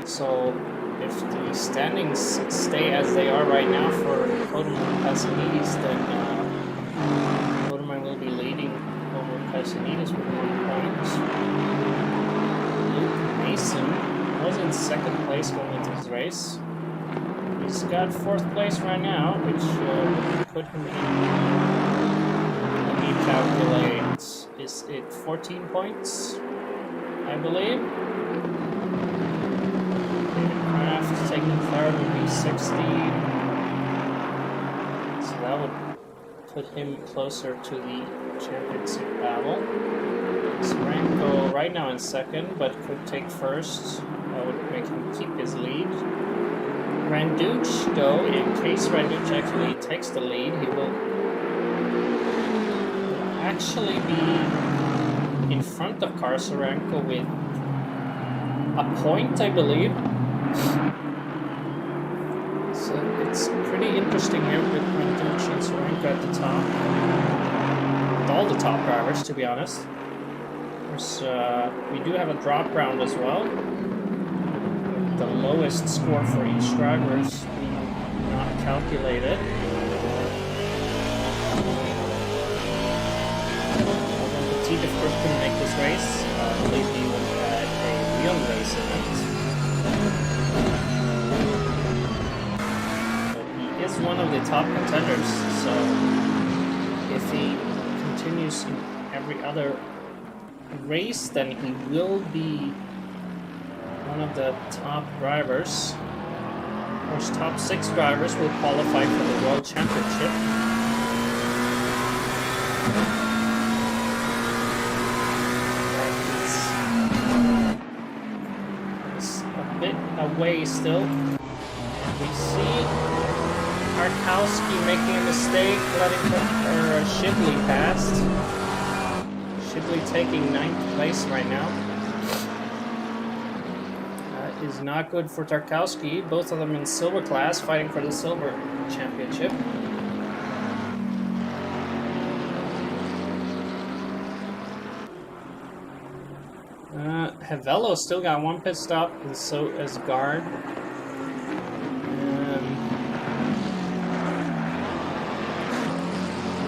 So if the standings stay as they are right now for Koderman and Pasanides, then Koderman will be leading over Pasanides with 1 point. Luke Mason was in 2nd place going into his race. He's got 4th place right now, which would put him in. Let me calculate. Is it 14 points? I believe. Taking 3rd would be 60. So that would put him closer to the championship battle. Sarenko right now in 2nd, but could take 1st. That would make him keep his lead. Randuch, though, in case Randuch actually takes the lead, he will actually be in front of Sarenko with a point, I believe. So it's pretty interesting here with Randuch and Sarenko at the top. With all the top drivers, to be honest. course, we do have a drop round as well. The lowest score for each driver is not calculated. Petit, of course, couldn't make this race. I believe he had a real race in it. But he is one of the top contenders, so if he continues in every other race, then he will be one of the top drivers. Of course, top 6 drivers will qualify for the World Championship. It's a bit away still. We see Arkowski making a mistake, letting Shibley past. Shibley taking 9th place right now. That is not good for Tarkowski. Both of them in silver class, fighting for the silver championship. Havello still got 1 pit stop, and so as Guard.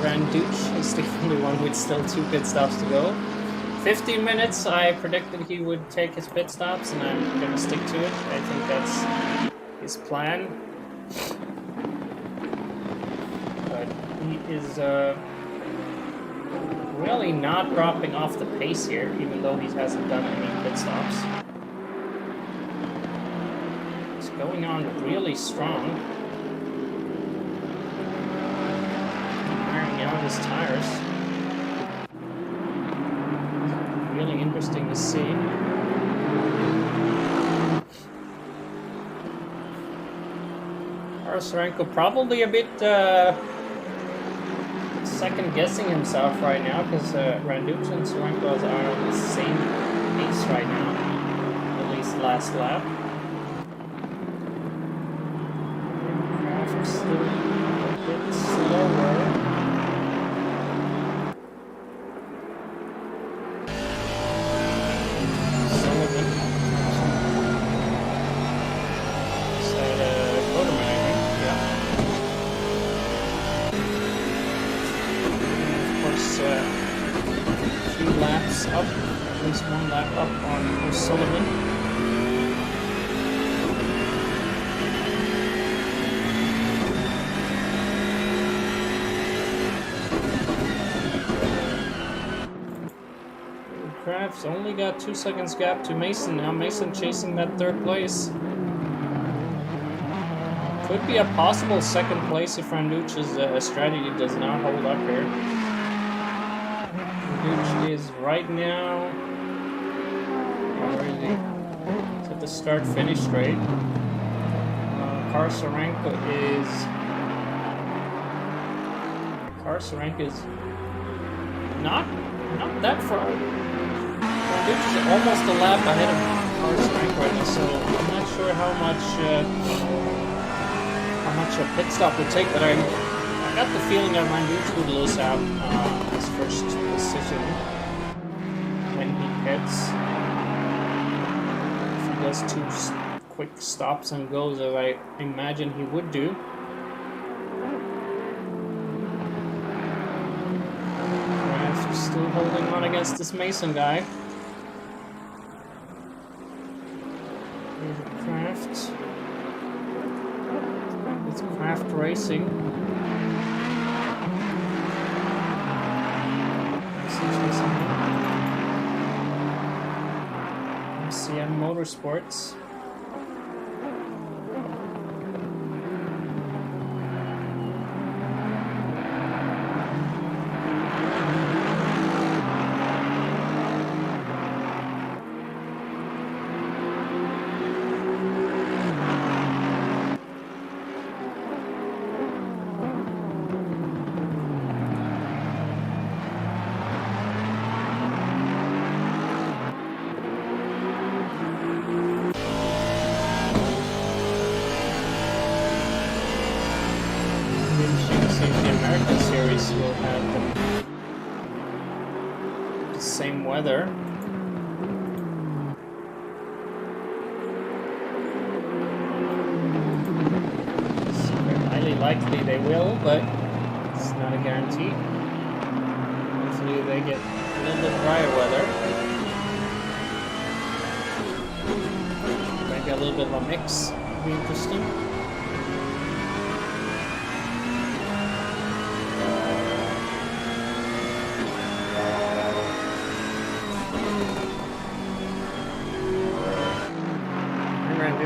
Randuch is the only one with still 2 pit stops to go. 15 minutes, I predicted he would take his pit stops, and I'm gonna stick to it. I think that's his plan. But he is really not dropping off the pace here, even though he hasn't done any pit stops. It's going on really strong. Wearing out his tires. Really interesting to see. Arasarenko probably a bit second-guessing himself right now, because Randuch and Sarenko are on the same pace right now, at least last lap. Kraft still a bit slower. Up, at least 1 lap up on O'Sullivan. Kraft's only got 2 seconds gap to Mason now. Mason chasing that 3rd place. Could be a possible 2nd place if Randuch's strategy does not hold up here. Randuch is right now already at the start-finish straight. Karsarenko is not that far. Randuch is almost a lap ahead of Karsarenko right now, so I'm not sure how much a pit stop would take, but I got the feeling that Randuch would lose out his first position when he hits. If he does 2 quick stops and goes, as I imagine he would do. Kraft still holding on against this Mason guy. Here's Kraft. It's Kraft Racing. MCM Motorsports. Will have the same weather. likely they will, but it's not a guarantee. Hopefully they get a little bit drier weather. Maybe a little bit of a mix would be interesting.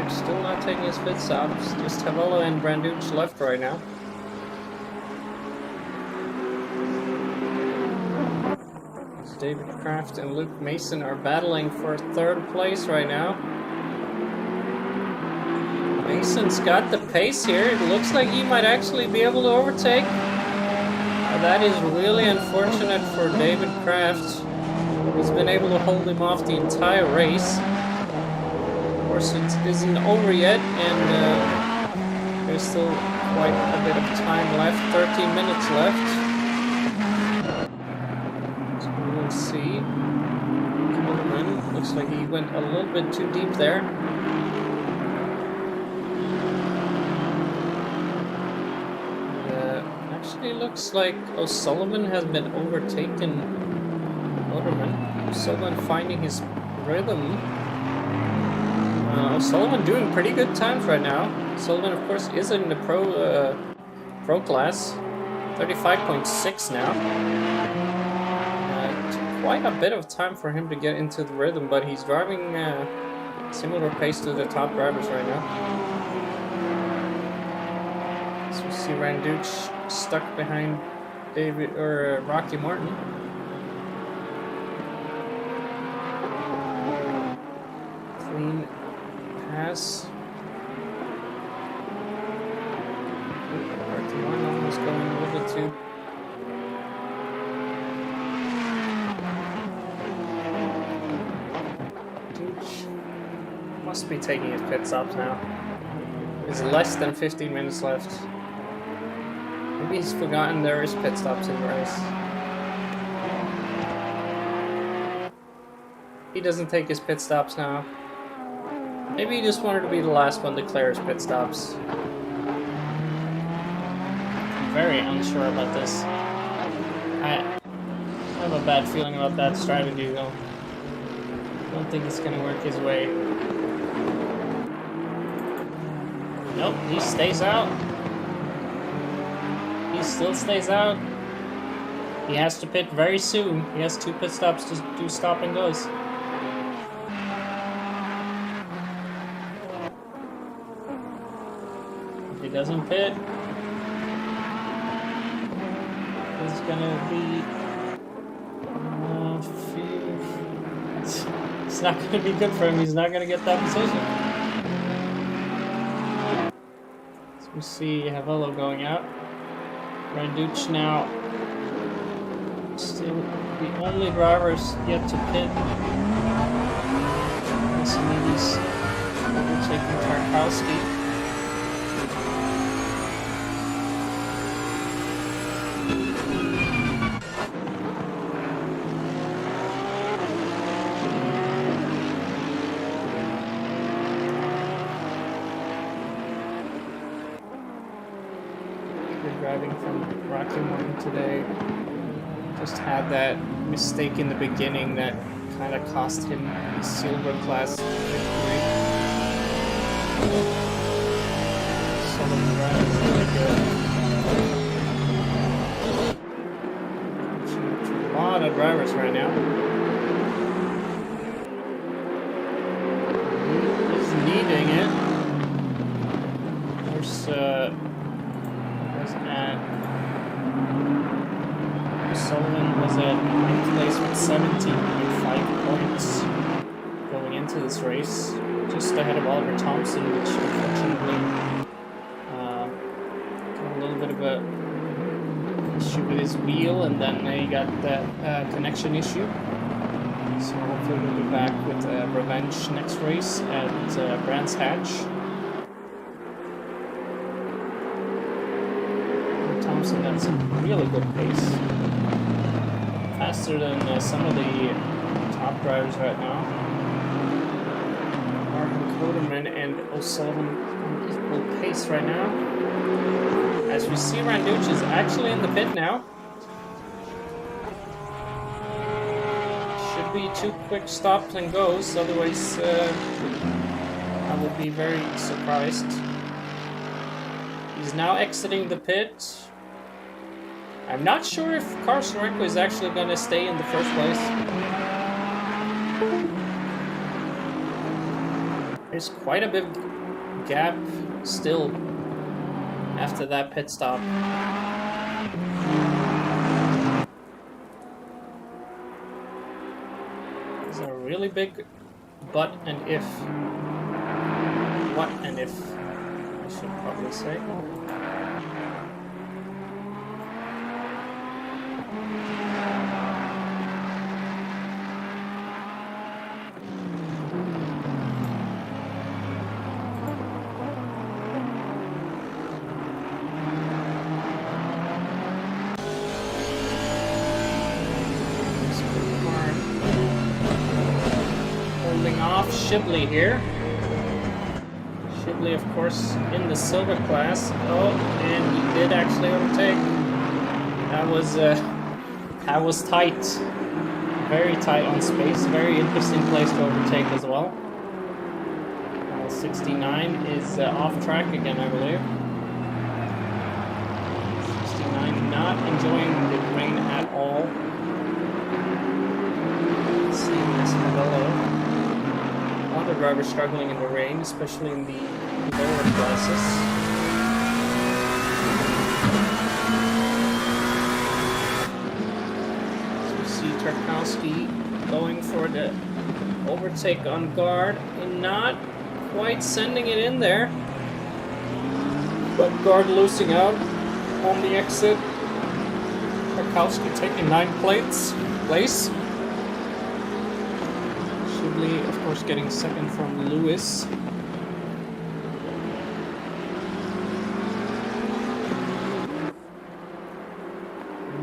Still not taking his pit stops. Just Havolo and Branduch left right now. David Kraft and Luke Mason are battling for third place right now. Mason's got the pace here. It looks like he might actually be able to overtake. That is really unfortunate for David Kraft. He's been able to hold him off the entire race. Of course, it isn't over yet, and there's still quite a bit of time left. 13 minutes left. So we'll see. Coleman looks like he went a little bit too deep there. Actually, looks like O'Sullivan has been overtaken. Motorman. O'Sullivan finding his rhythm. O'Sullivan doing pretty good times right now. O'Sullivan, of course, is in the pro class. 35.6 now. Took quite a bit of time for him to get into the rhythm, but he's driving similar pace to the top drivers right now. So we see Branduch stuck behind Rocky Martin. Clean pass. Rocky Martin almost going a little bit too. Must be taking his pit stops now. There's less than 15 minutes left. Maybe he's forgotten there is pit stops in the race. He doesn't take his pit stops now. Maybe he just wanted to be the last one to clear his pit stops. I'm very unsure about this. I have a bad feeling about that strategy though. I don't think it's gonna work his way. Nope, he stays out. He still stays out. He has to pit very soon. He has 2 pit stops to do stop and goes. If he doesn't pit, it's gonna be it's not gonna be good for him. He's not gonna get that position. We see Havolo going out. Branduch now still the only drivers yet to pit. Sanides taking Tarkowski. Driving from Rocky Mountain today. Just had that mistake in the beginning that kind of cost him the silver class victory. Sullivan driving really good. A lot of drivers right now. He's needing it. There's Sullivan was at 9th place with 17.5 points going into this race, just ahead of Oliver Thompson, which unfortunately got a little bit of a issue with his wheel, and then he got that connection issue. So hopefully we'll be back with revenge next race at Brands Hatch. Thompson got some really good pace. Faster than some of the top drivers right now. Martin Koderman and O'Sullivan on equal pace right now. As we see, Randuch is actually in the pit now. Should be 2 quick stops and goes, otherwise I will be very surprised. He's now exiting the pit. I'm not sure if Karsarenko is actually going to stay in the first place. There's quite a big gap still after that pit stop. There's a really big but and if. What and if, I should probably say. Shibley here. Shibley, of course, in the silver class. Oh, and he did actually overtake. That was tight. Very tight on space. Very interesting place to overtake as well. 69 is off track again, I believe. 69 not enjoying the rain at all. Let's see this Novello. Other drivers struggling in the rain, especially in the lower classes. So we see Tarkowski going for the overtake on guard and not quite sending it in there. But guard losing out on the exit. Tarkowski taking 9th place. Of course, getting second from Lewis.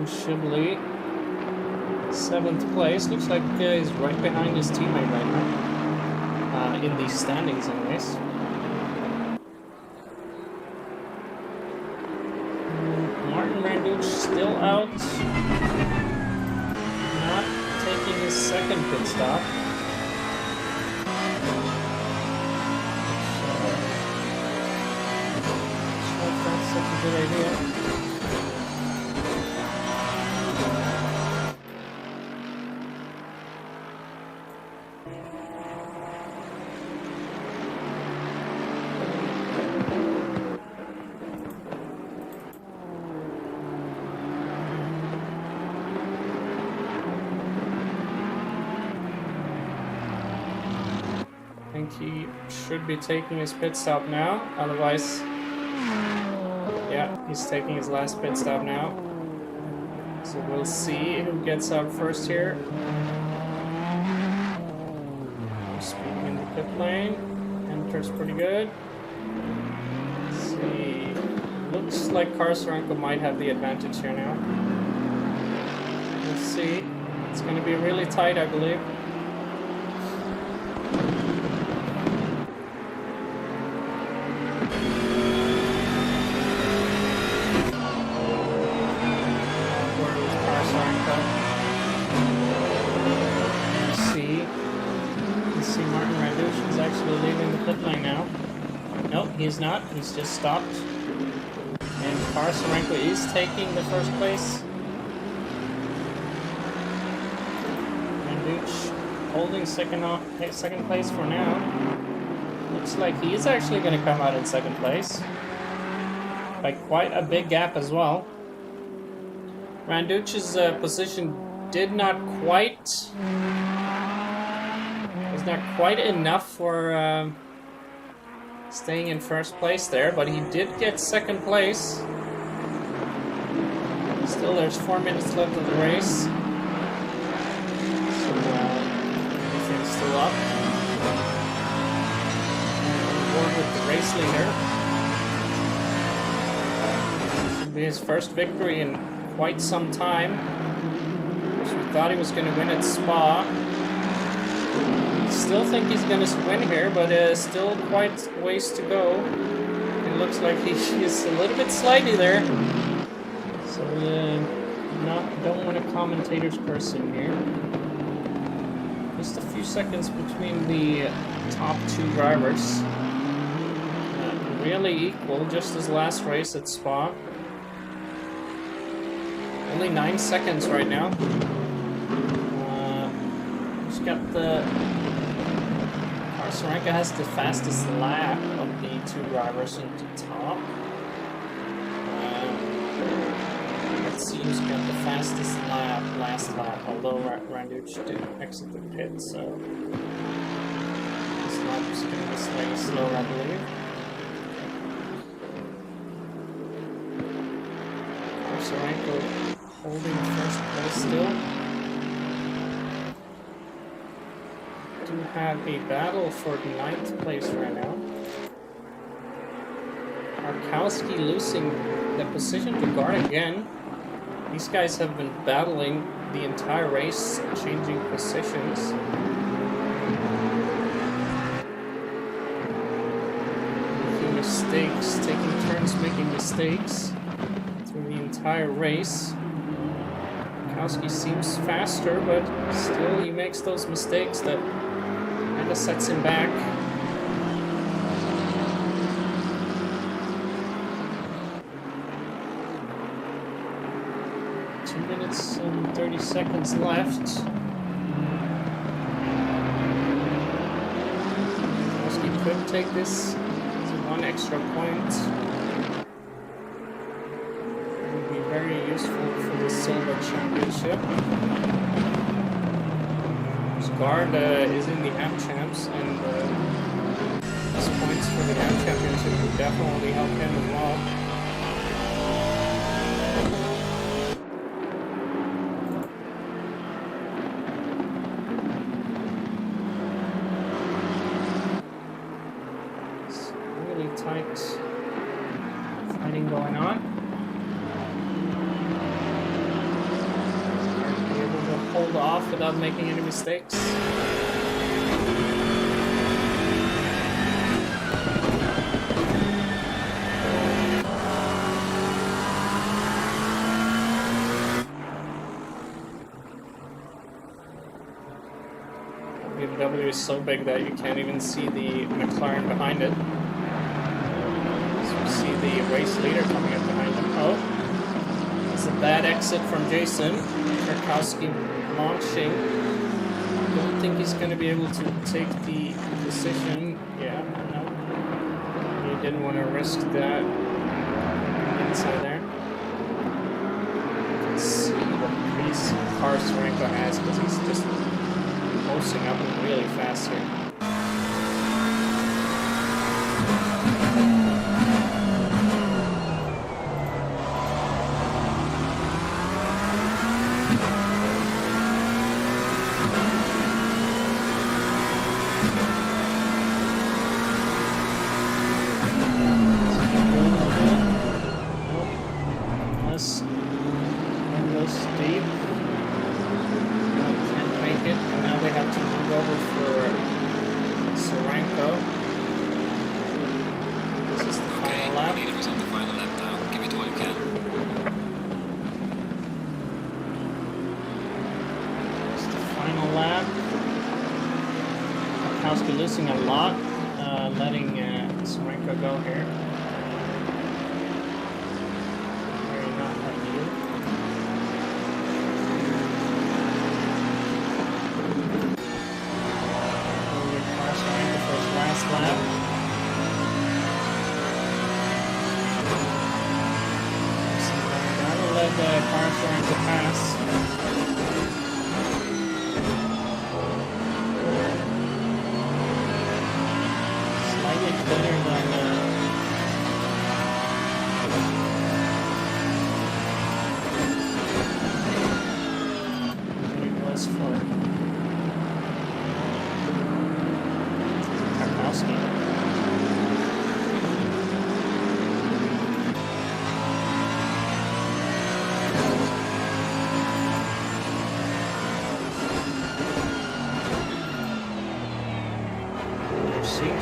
Shibley, 7th place. Looks like he's right behind his teammate right now. In these standings, anyways. Martin Randuch still out. Not taking his second pit stop. Such a good idea. I think he should be taking his pit stop now, otherwise. Yeah, he's taking his last pit stop now. So we'll see who gets out first here. Speeding in the pit lane. Enters pretty good. Let's see. Looks like Karsarenko might have the advantage here now. We'll see. It's going to be really tight, I believe. He's not, he's just stopped. And Karsarenko is taking the first place. Randuch holding second place for now. Looks like he is actually going to come out in second place. By quite a big gap as well. Randuch's position was not quite enough for staying in first place there, but he did get second place. Still, there's 4 minutes left of the race. So, everything's still up. On board with the race leader. Should be his first victory in quite some time. So we thought he was going to win at Spa. Still think he's going to win here, but still quite ways to go. It looks like he's a little bit slidey there. So don't want a commentator's person here. Just a few seconds between the top two drivers. Really equal, just as last race at Spa. Only 9 seconds right now. Just got the... Sorenka has the fastest lap of the two drivers into top. Let's see who's got the fastest lap last lap, although Randuch didn't exit the pit, so this lap is going to be slightly slower, I believe. Sorenka holding first place still. Do have a battle for 9th place right now. Arkowski losing the position to Guard again. These guys have been battling the entire race, changing positions. Making mistakes, taking turns making mistakes through the entire race. Arkowski seems faster, but still he makes those mistakes that kind of sets him back. 2 minutes and 30 seconds left. Arkowski could take this as one extra point. It would be very useful for the Silver Championship. Guard is in the AM Champs, and his points for the AM Championship would definitely help him as well. It's really tight fighting going on. Hold off without making any mistakes. BMW is so big that you can't even see the McLaren behind it. So you see the race leader coming up behind him. Oh, it's a bad exit from Jason. Arkowski launching. I don't think he's going to be able to take the position. Yeah, no. He didn't want to risk that inside there. Let's see what pace car Sorenka has, because he's just posting up really fast here. Losing a lot, letting Sorenka go here. Very not ideal. Sorenka for his last lap. That'll let the car Sorenka pass.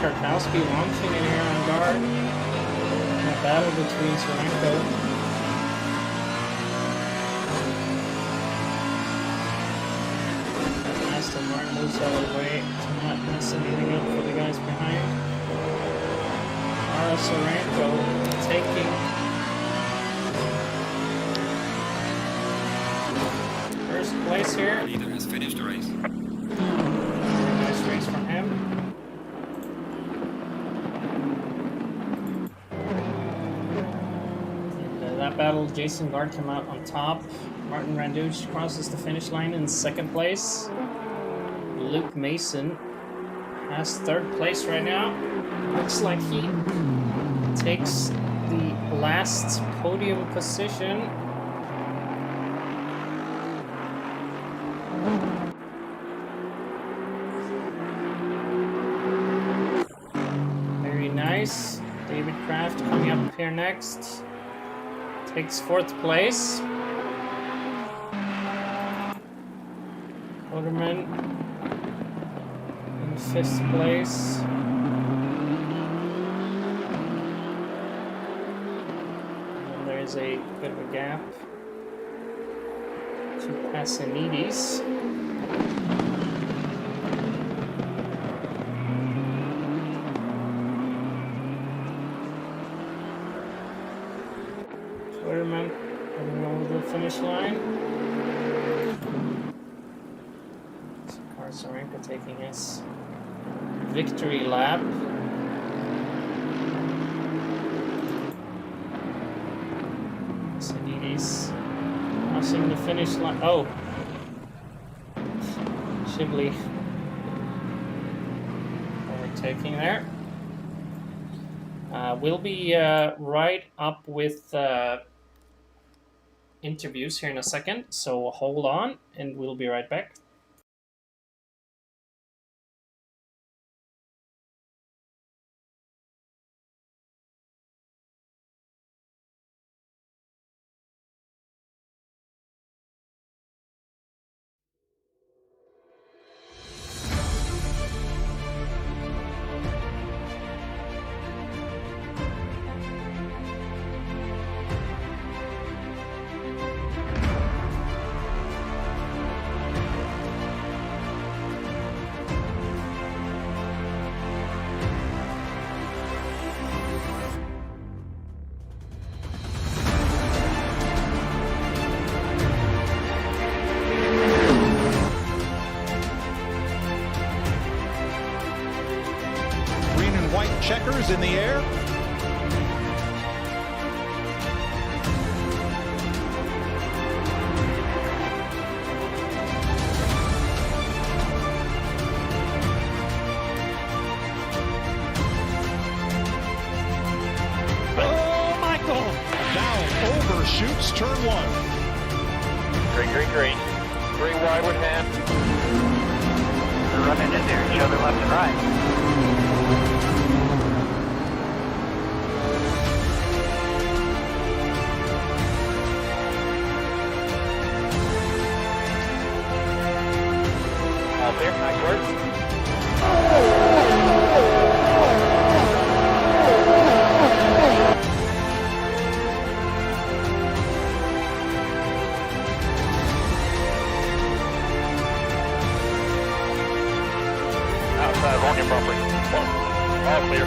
Arkowski launching in here on guard. a battle between Sorenko. Aston Martin moves out of the way to not mess anything up for the guys behind. Sorenko taking first place here. Leader has finished the race. Very nice race from him. In that battle, Jason Gard came out on top. Martin Randucci crosses the finish line in second place. Luke Mason has third place right now. Looks like he takes the last podium position. Very nice. David Kraft coming up here next. Takes fourth place. Oderman in fifth place. And there's a bit of a gap to Passanidis. Oderman coming over the finish line. Sorenko taking his victory lap. Sanidis crossing the finish line. Oh! Shibley overtaking there. We'll be right up with interviews here in a second, so hold on and we'll be right back. Checkers in the air. Oh, Michael! Now overshoots turn one. Green. 3 wide with hand. They're running into each other left and right. Clear, nice work. Outside on your property. All clear.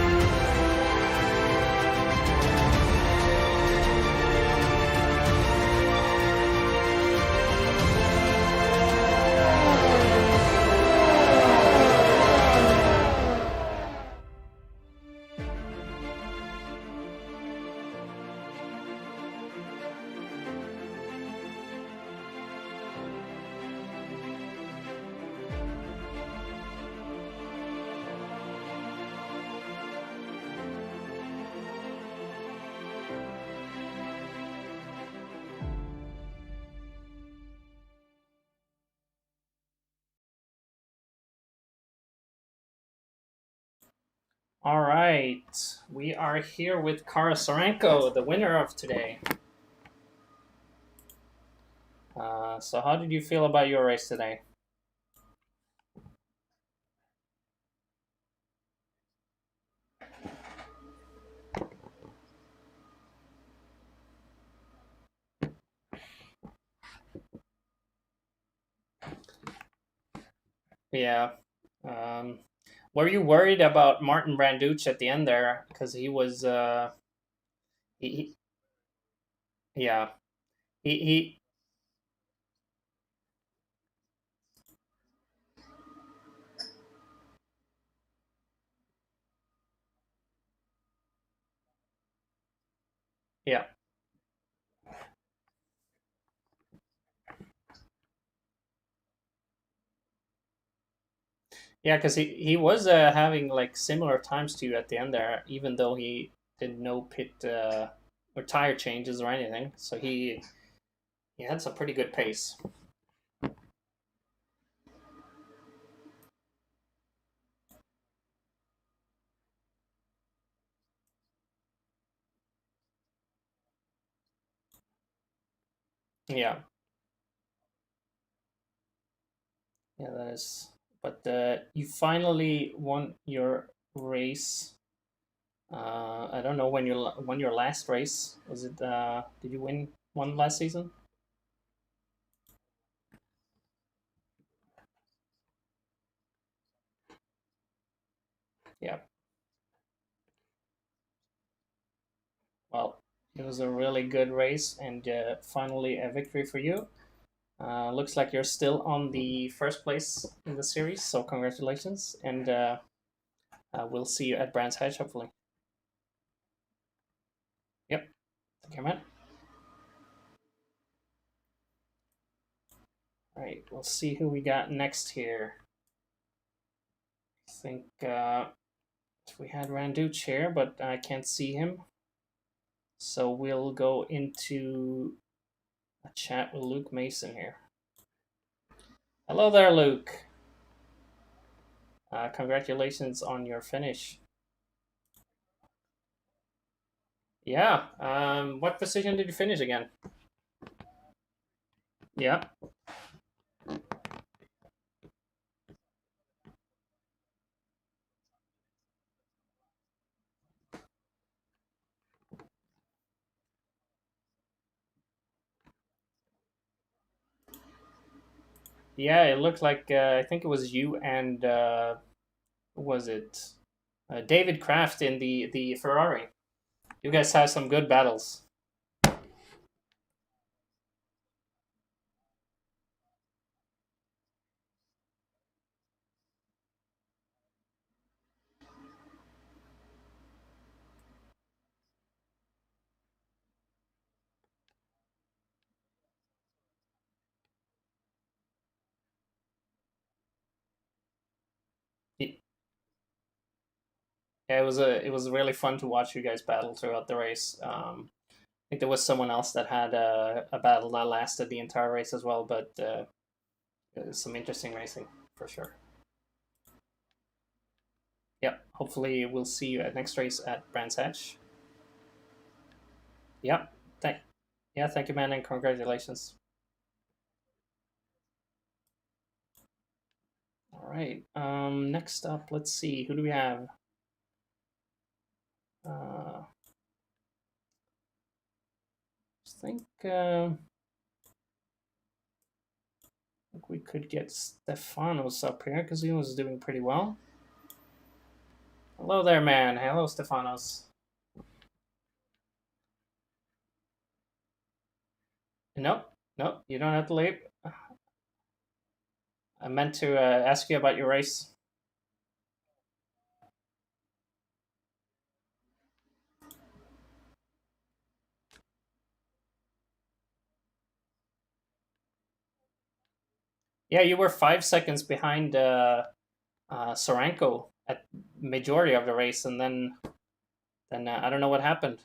All right, we are here with Kara Sorenko, the winner of today. So how did you feel about your race today? Yeah. Um, were you worried about Martin Branduch at the end there? Because he was, he yeah, he, yeah, yeah, because he was having like similar times to you at the end there, even though he did no pit or tire changes or anything. So he had some pretty good pace. Yeah, yeah, that is. But you finally won your race. I don't know when you won your last race. Was it? Did you win one last season? Yeah. Well, it was a really good race, and finally a victory for you. Looks like you're still on the first place in the series, so congratulations, and we'll see you at Brands Hatch hopefully. Yep. Take care, man. All right, we'll see who we got next here. I think we had Randuch here, but I can't see him. So we'll go into a chat with Luke Mason here. Hello there, Luke. Congratulations on your finish. Yeah. What position did you finish again? Yeah. Yeah, it looked like I think it was you and who was it? David Kraft in the Ferrari. You guys have some good battles. Yeah, it was really fun to watch you guys battle throughout the race. I think there was someone else that had a battle that lasted the entire race as well, but it was some interesting racing for sure. Yep. Hopefully, we'll see you at next race at Brands Hatch. Yep. Thank. Yeah. Thank you, man, and congratulations. All right. Next up, let's see. Who do we have? I think. I think we could get Stefanos up here because he was doing pretty well. Hello there, man. Hello, Stefanos. Nope. Nope. You don't have to leave. I meant to ask you about your race. Yeah, you were 5 seconds behind Soranko at majority of the race, and then I don't know what happened.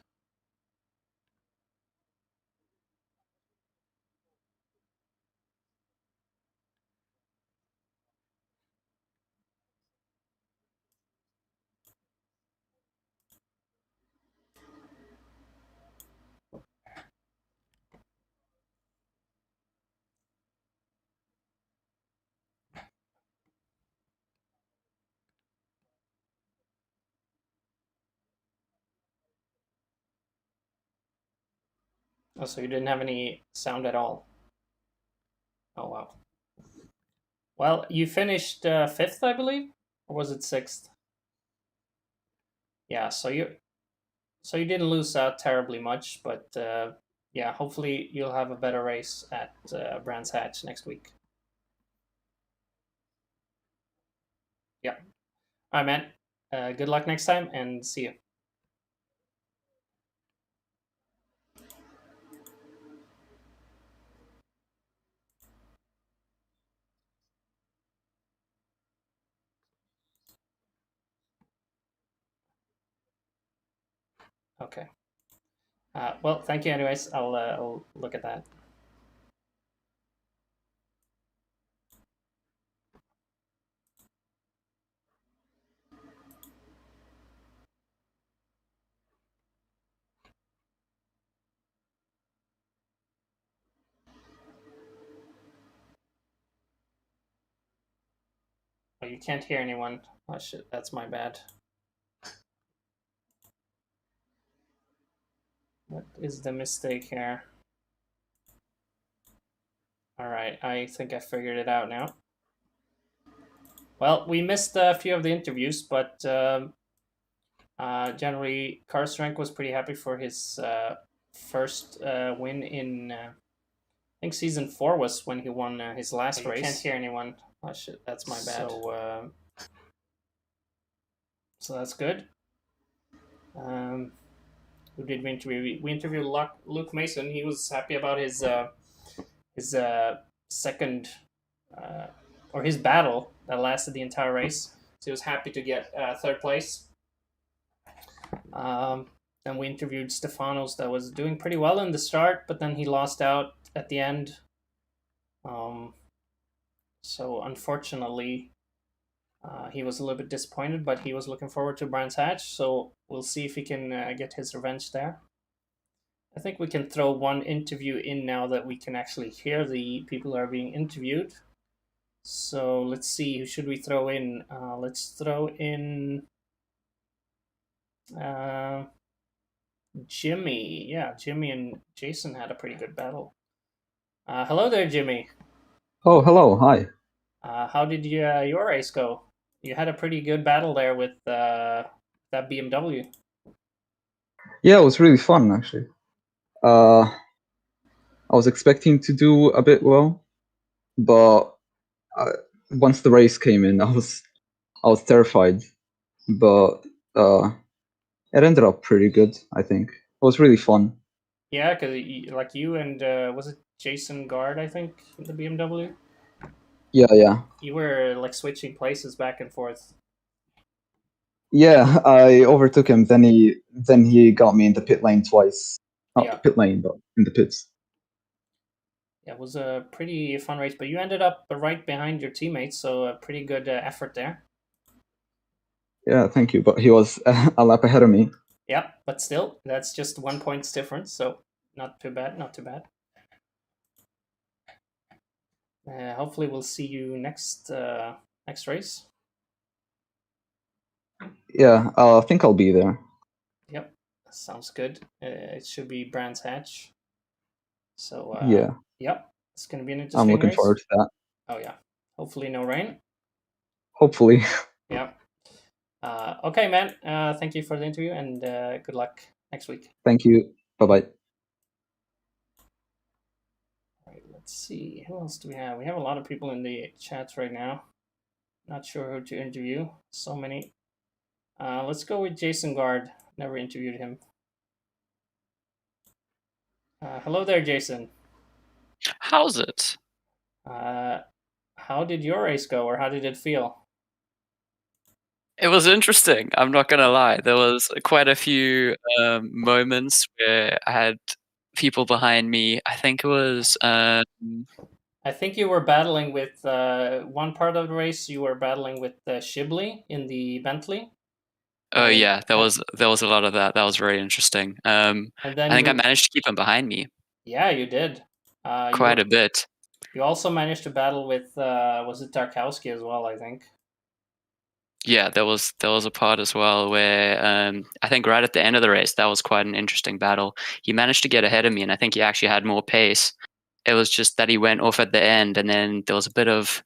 Oh, so you didn't have any sound at all. Oh wow. Well, you finished 5th, I believe, or was it 6th? Yeah, so you didn't lose out terribly much, but yeah, hopefully you'll have a better race at Brands Hatch next week. Yeah. All right, man. Good luck next time, and see you. Okay. Well, thank you. Anyways, I'll look at that. Oh, you can't hear anyone. Oh shit, that's my bad. What is the mistake here? All right, I think I figured it out now. Well, we missed a few of the interviews, but generally, Karstrank was pretty happy for his first win in. I think season 4 was when he won his last race. Can't hear anyone. Oh shit, that's my bad. So that's good. Who did we interview? We interviewed Luke Mason. He was happy about his second or his battle that lasted the entire race. So he was happy to get 3rd place. Then we interviewed Stefanos, that was doing pretty well in the start, but then he lost out at the end. So unfortunately, he was a little bit disappointed, but he was looking forward to Brands Hatch. So we'll see if he can get his revenge there. I think we can throw one interview in now that we can actually hear the people who are being interviewed. So let's see, who should we throw in? Let's throw in Jimmy. Yeah, Jimmy and Jason had a pretty good battle. Hello there, Jimmy. Oh, hello. Hi. How did your race go? You had a pretty good battle there with that BMW. Yeah, it was really fun, actually. I was expecting to do a bit well, but once the race came in, I was terrified. But it ended up pretty good, I think. It was really fun. Yeah, because like you and was it Jason Guard, I think, in the BMW? Yeah. You were like switching places back and forth. Yeah, I overtook him. Then he got me in the pit lane twice. Not Yeah. the pit lane, but in the pits. Yeah, it was a pretty fun race, but you ended up right behind your teammates, so a pretty good effort there. Yeah, thank you. But he was a lap ahead of me. Yeah, but still, that's just 1 point's difference, so not too bad, not too bad. Hopefully, we'll see you next race. Yeah, I think I'll be there. Yep, sounds good. It should be Brands Hatch. So yeah. Yep, it's gonna be an interesting. I'm looking race. forward to that. Oh yeah, hopefully no rain. Hopefully. Yep. Okay, man. Thank you for the interview, and good luck next week. Thank you. Bye-bye. All right, let's see. Who else do we have? We have a lot of people in the chats right now. Not sure who to interview. So many. Let's go with Jason Guard. Never interviewed him. Hello there, Jason. How's it? How did your race go, or how did it feel? It was interesting. I'm not gonna lie. There was quite a few moments where I had people behind me. I think it was. I think you were battling with one part of the race. You were battling with Shibley in the Bentley. Oh yeah, there was a lot of that. That was very interesting. And then I think I managed to keep him behind me. Yeah, you did. Quite a bit. You also managed to battle with was it Tarkowski as well, I think. Yeah, there was a part as well where I think right at the end of the race, that was quite an interesting battle. He managed to get ahead of me, and I think he actually had more pace. It was just that he went off at the end, and then there was a bit of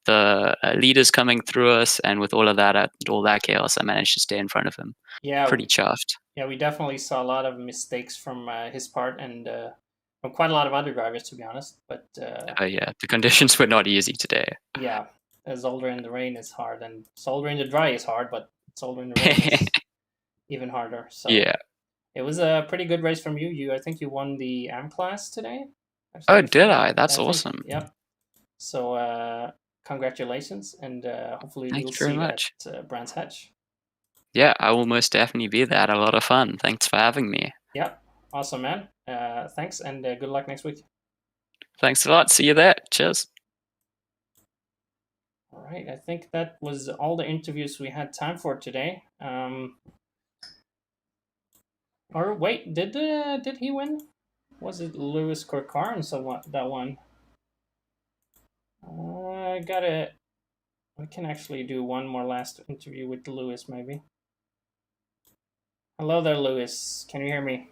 the leaders coming through us, and with all that chaos, I managed to stay in front of him. Yeah, Pretty chuffed. yeah, we definitely saw a lot of mistakes from his part and from quite a lot of other drivers, to be honest. But Yeah, the conditions were not easy today. yeah, Zolder in the rain is hard, and Zolder in the dry is hard, but Zolder in the rain is even harder. So Yeah. it was a pretty good race from you. I think you won the AM class today. Oh, did I? That's awesome. Yep. So congratulations, and hopefully Thank we'll you very see you much. at Brands Hatch. Yeah, I will most definitely be there. Had a lot of fun. Thanks for having me. Yep. Awesome, man. Thanks, and good luck next week. Thanks a lot. See you there. Cheers. All right, I think that was all the interviews we had time for today. Or wait, did he win? Was it Lewis Corcoran? So that one? I gotta. We can actually do one more last interview with Lewis, maybe. Hello there, Lewis. Can you hear me?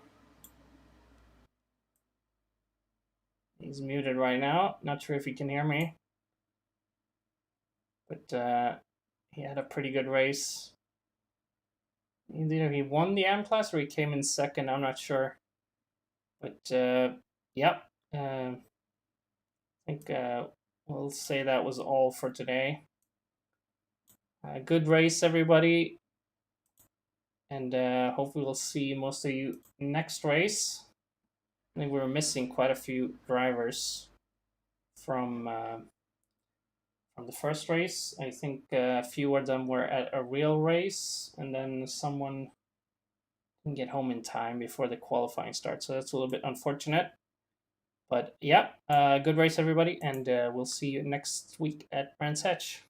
He's muted right now. Not sure if he can hear me. But he had a pretty good race. Either he won the AM class or he came in second. I'm not sure. But yep. I think we'll say that was all for today. Good race, everybody. And hopefully we'll see most of you next race. I think we were missing quite a few drivers from the first race. I think a few of them were at a real race, and then someone didn't get home in time before the qualifying starts. So that's a little bit unfortunate. But yeah, good race, everybody, and we'll see you next week at Brands Hatch.